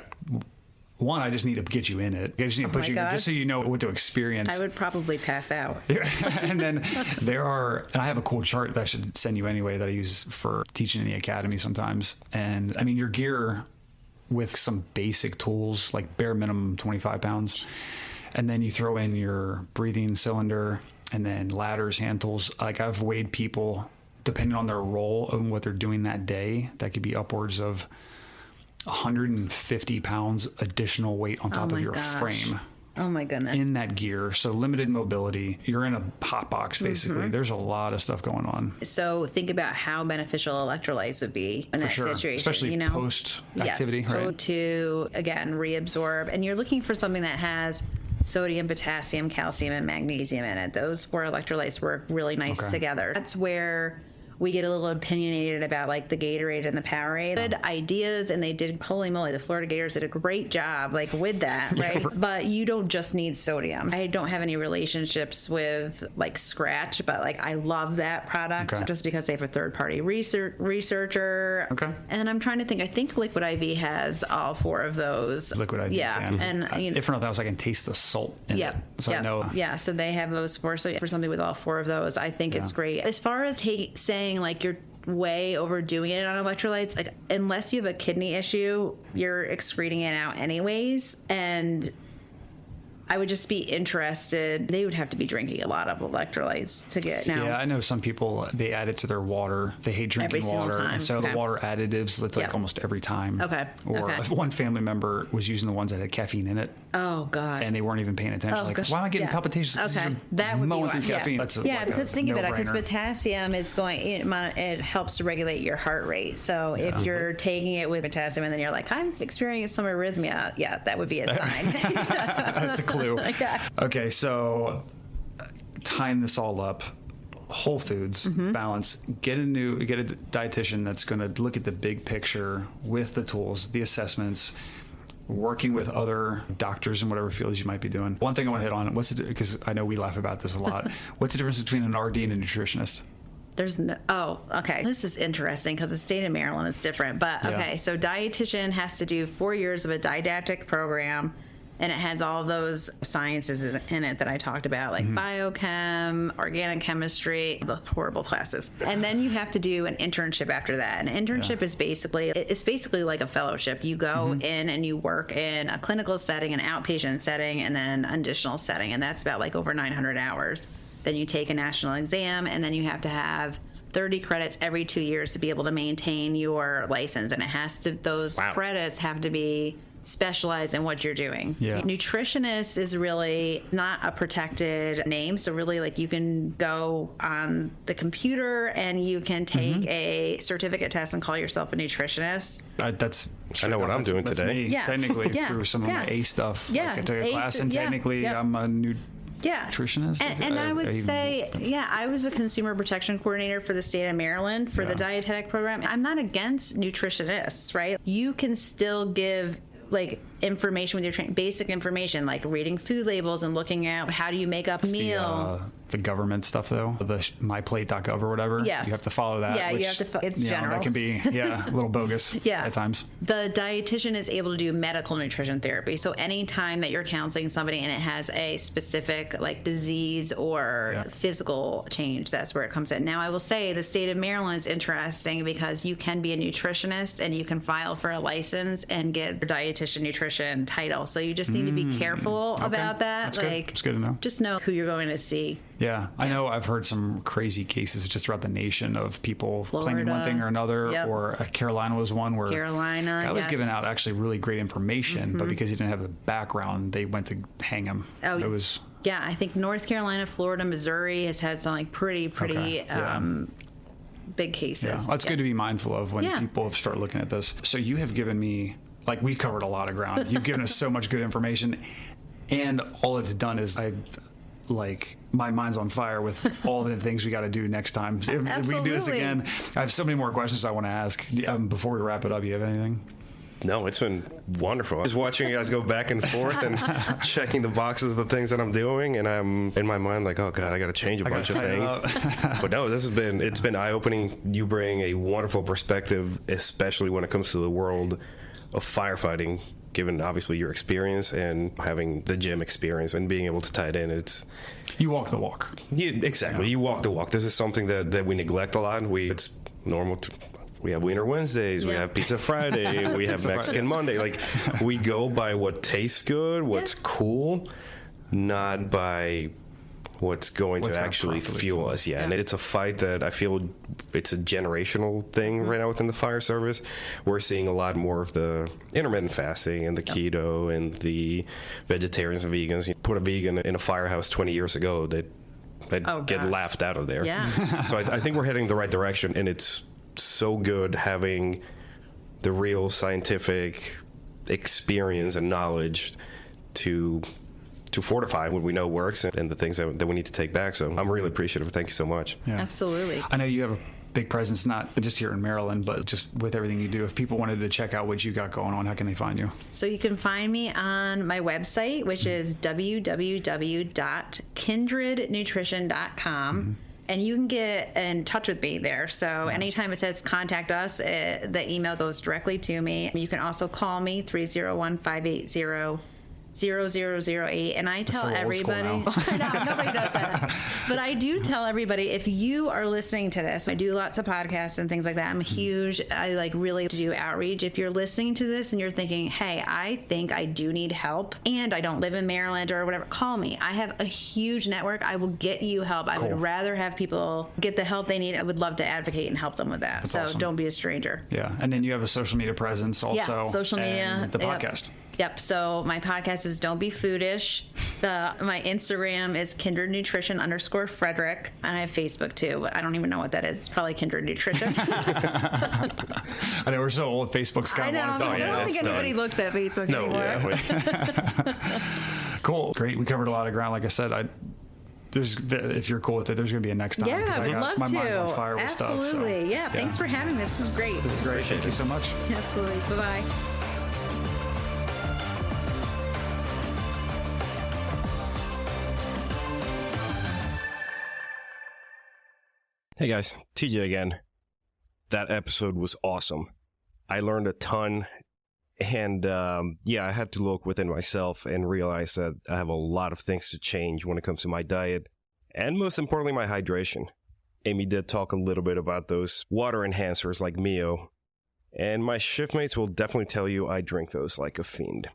I just need to get you in it. I just need to put you in just so you know what to experience. I would probably pass out. And then and I have a cool chart that I should send you anyway that I use for teaching in the academy sometimes. And I mean, your gear with some basic tools, like bare minimum 25 pounds. And then you throw in your breathing cylinder and then ladders, hand tools. Like, I've weighed people, depending on their role and what they're doing that day, that could be upwards of 150 pounds additional weight on top of your frame. Oh my goodness. In that gear. So limited mobility. You're in a hot box, basically. Mm-hmm. There's a lot of stuff going on. So think about how beneficial electrolytes would be in that situation. Especially post activity, yes. right? To, again, reabsorb. And you're looking for something that has sodium, potassium, calcium, and magnesium in it. Those 4 electrolytes work really nice together. That's where we get a little opinionated about like the Gatorade and the Powerade. Good ideas, and they did, holy moly, the Florida Gators did a great job like with that, right? But you don't just need sodium. I don't have any relationships with like Scratch, but like I love that product just because they have a third-party researcher. Okay. And I'm trying to think, I think Liquid IV has all 4 of those. Liquid IV. Yeah. And if for nothing else, I can taste the salt in it. So I know. Yeah, so they have those 4. So for somebody with all 4 of those, I think it's great. As far as saying like you're way overdoing it on electrolytes, like unless you have a kidney issue, you're excreting it out anyways. And I would just be interested. They would have to be drinking a lot of electrolytes to get now. Yeah, I know some people, they add it to their water. They hate drinking water. And so the water additives, that's like almost every time. Okay. Or one family member was using the ones that had caffeine in it. Oh, God. And they weren't even paying attention. Like, why am I getting palpitations? Okay. That would be through caffeine. That's because think of it, because potassium is it helps to regulate your heart rate. So if you're taking it with potassium and then you're like, I'm experiencing some arrhythmia, that would be a sign. That's a clue. Okay, so tying this all up, whole foods, balance, get a dietitian that's going to look at the big picture with the tools, the assessments, working with other doctors in whatever fields you might be doing. One thing I want to hit on, because I know we laugh about this a lot, what's the difference between an RDN and a nutritionist? Okay. This is interesting because the state of Maryland is different. But okay, so dietitian has to do 4 years of a didactic program. And it has all those sciences in it that I talked about, like biochem, organic chemistry, the horrible classes. And then you have to do an internship after that. An internship is basically like a fellowship. You go in and you work in a clinical setting, an outpatient setting, and then an additional setting. And that's about like over 900 hours. Then you take a national exam, and then you have to have 30 credits every 2 years to be able to maintain your license. And those credits have to be specialized in what you're doing. Yeah. Nutritionist is really not a protected name. So really, like, you can go on the computer and you can take a certificate test and call yourself a nutritionist. I know what I'm doing today. Me. Yeah. Technically, through some of my A stuff. Yeah. Like I took a class, and technically I'm a nutritionist. And I would say, I was a consumer protection coordinator for the state of Maryland for the dietetic program. I'm not against nutritionists, right? You can still give like information with your training, basic information, like reading food labels and looking at how do you make up a meal. the government stuff though, the myplate.gov or whatever. Yes. You have to follow that. Yeah, which, you have to. It's general. That can be a little bogus. At times. The dietitian is able to do medical nutrition therapy. So anytime that you're counseling somebody and it has a specific like disease or physical change, that's where it comes in. Now I will say the state of Maryland is interesting because you can be a nutritionist and you can file for a license and get a dietitian nutrition title. So you just need to be careful about that. That's good. It's good to know. Just know who you're going to see. Yeah, I know I've heard some crazy cases just throughout the nation of people claiming one thing or another, or Carolina was one where I was giving out actually really great information, but because he didn't have the background, they went to hang him. Oh, it was. Yeah, I think North Carolina, Florida, Missouri has had some like pretty big cases. Yeah, that's good to be mindful of when people start looking at this. So you have given me, like, we covered a lot of ground. You've given us so much good information, and all it's done is my mind's on fire with all the things we got to do next time. If we do this again, I have so many more questions I want to ask. Before we wrap it up, you have anything? No, it's been wonderful. Just watching you guys go back and forth and checking the boxes of the things that I'm doing, and I'm in my mind like, oh God, I got to change a bunch of things. But no, it's been eye-opening. You bring a wonderful perspective, especially when it comes to the world of firefighting, given obviously your experience and having the gym experience and being able to tie it in. You walk the walk. Yeah, exactly. You walk the walk. This is something that we neglect a lot. It's normal we have Wiener Wednesdays, we have Pizza Friday, we have Mexican Monday. Like, we go by what tastes good, what's cool, not by what's going to actually fuel us. And it's a fight that I feel it's a generational thing right now within the fire service. We're seeing a lot more of the intermittent fasting and the keto and the vegetarians and vegans. You put a vegan in a firehouse 20 years ago, they'd get laughed out of there. So I think we're heading the right direction, and it's so good having the real scientific experience and knowledge to fortify what we know works and the things that we need to take back. So I'm really appreciative. Thank you so much. Absolutely. I know you have a big presence, not just here in Maryland, but just with everything you do. If people wanted to check out what you got going on, how can they find you? So you can find me on my website, which is www.kindrednutrition.com. And you can get in touch with me there. So anytime it says contact us, the email goes directly to me. You can also call me 301-580-0008. And I tell everybody, I know, nobody does that. But I do tell everybody, if you are listening to this, I do lots of podcasts and things like that. I'm huge. I really do outreach. If you're listening to this and you're thinking, hey, I think I do need help and I don't live in Maryland or whatever, call me. I have a huge network. I will get you help. I would rather have people get the help they need. I would love to advocate and help them with that. That's awesome. Don't be a stranger. Yeah. And then you have a social media presence also. Yeah, social media. And the podcast. Yep. So my podcast is Don't Be Foodish. My Instagram is Kindred Nutrition _Frederick. And I have Facebook too, but I don't even know what that is. It's probably Kindred Nutrition. I know we're so old. Facebook's kind of I don't think anybody looks at Facebook anymore. Cool. Great. We covered a lot of ground. Like I said, if you're cool with it, there's going to be a next time. Yeah, I'd love to. My mind's on fire with stuff. Absolutely. Yeah. Thanks for having me. This was great. This is great. Thank you so much. Absolutely. Bye-bye. Hey guys, TJ again. That episode was awesome. I learned a ton, and I had to look within myself and realize that I have a lot of things to change when it comes to my diet, and most importantly, my hydration. Amy did talk a little bit about those water enhancers like Mio, and my shift mates will definitely tell you I drink those like a fiend.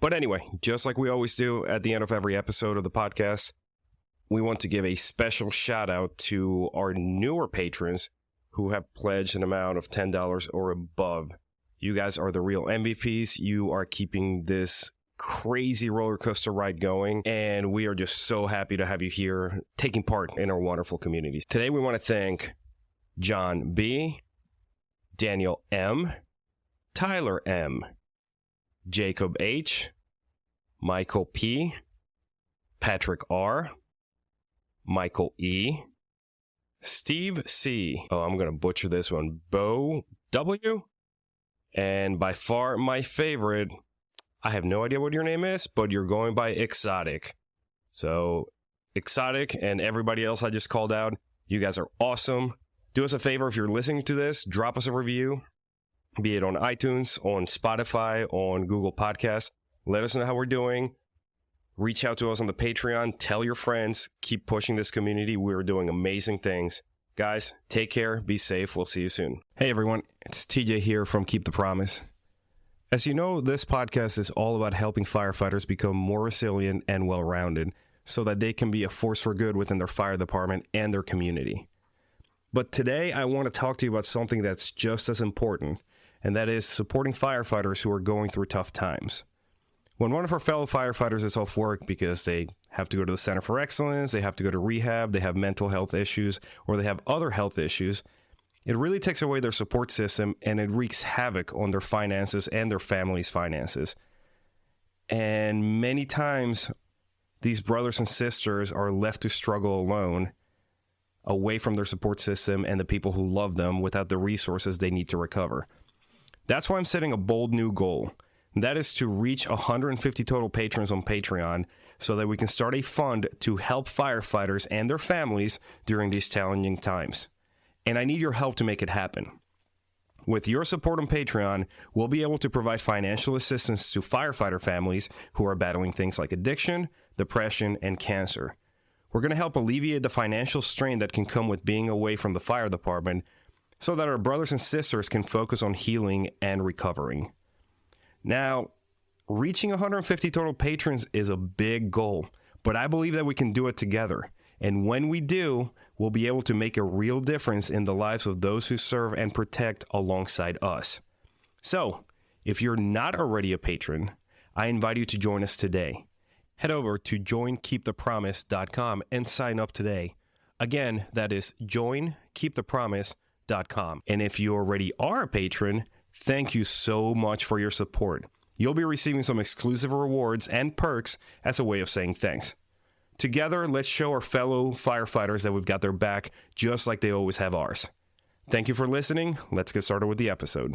But anyway, just like we always do at the end of every episode of the podcast, we want to give a special shout out to our newer patrons who have pledged an amount of $10 or above. You guys are the real MVPs. You are keeping this crazy roller coaster ride going, and we are just so happy to have you here taking part in our wonderful communities. Today we want to thank John B., Daniel M., Tyler M., Jacob H., Michael P., Patrick R., Michael E., Steve C., I'm going to butcher this one, Bo W., and by far my favorite, I have no idea what your name is, but you're going by Exotic. So, Exotic, and everybody else I just called out. You guys are awesome. Do us a favor if you're listening to this, drop us a review, be it on iTunes, on Spotify, on Google Podcasts. Let us know how we're doing. Reach out to us on the Patreon. Tell your friends. Keep pushing this community. We're doing amazing things. Guys, take care. Be safe. We'll see you soon. Hey, everyone. It's TJ here from Keep the Promise. As you know, this podcast is all about helping firefighters become more resilient and well-rounded so that they can be a force for good within their fire department and their community. But today, I want to talk to you about something that's just as important, and that is supporting firefighters who are going through tough times. When one of our fellow firefighters is off work because they have to go to the Center for Excellence, they have to go to rehab, they have mental health issues, or they have other health issues, it really takes away their support system and it wreaks havoc on their finances and their family's finances. And many times, these brothers and sisters are left to struggle alone, away from their support system and the people who love them without the resources they need to recover. That's why I'm setting a bold new goal. That is to reach 150 total patrons on Patreon so that we can start a fund to help firefighters and their families during these challenging times. And I need your help to make it happen. With your support on Patreon, we'll be able to provide financial assistance to firefighter families who are battling things like addiction, depression, and cancer. We're going to help alleviate the financial strain that can come with being away from the fire department so that our brothers and sisters can focus on healing and recovering. Now, reaching 150 total patrons is a big goal, but I believe that we can do it together. And when we do, we'll be able to make a real difference in the lives of those who serve and protect alongside us. So, if you're not already a patron, I invite you to join us today. Head over to joinkeepthepromise.com and sign up today. Again, that is joinkeepthepromise.com. And if you already are a patron, thank you so much for your support. You'll be receiving some exclusive rewards and perks as a way of saying thanks. Together, let's show our fellow firefighters that we've got their back just like they always have ours. Thank you for listening. Let's get started with the episode.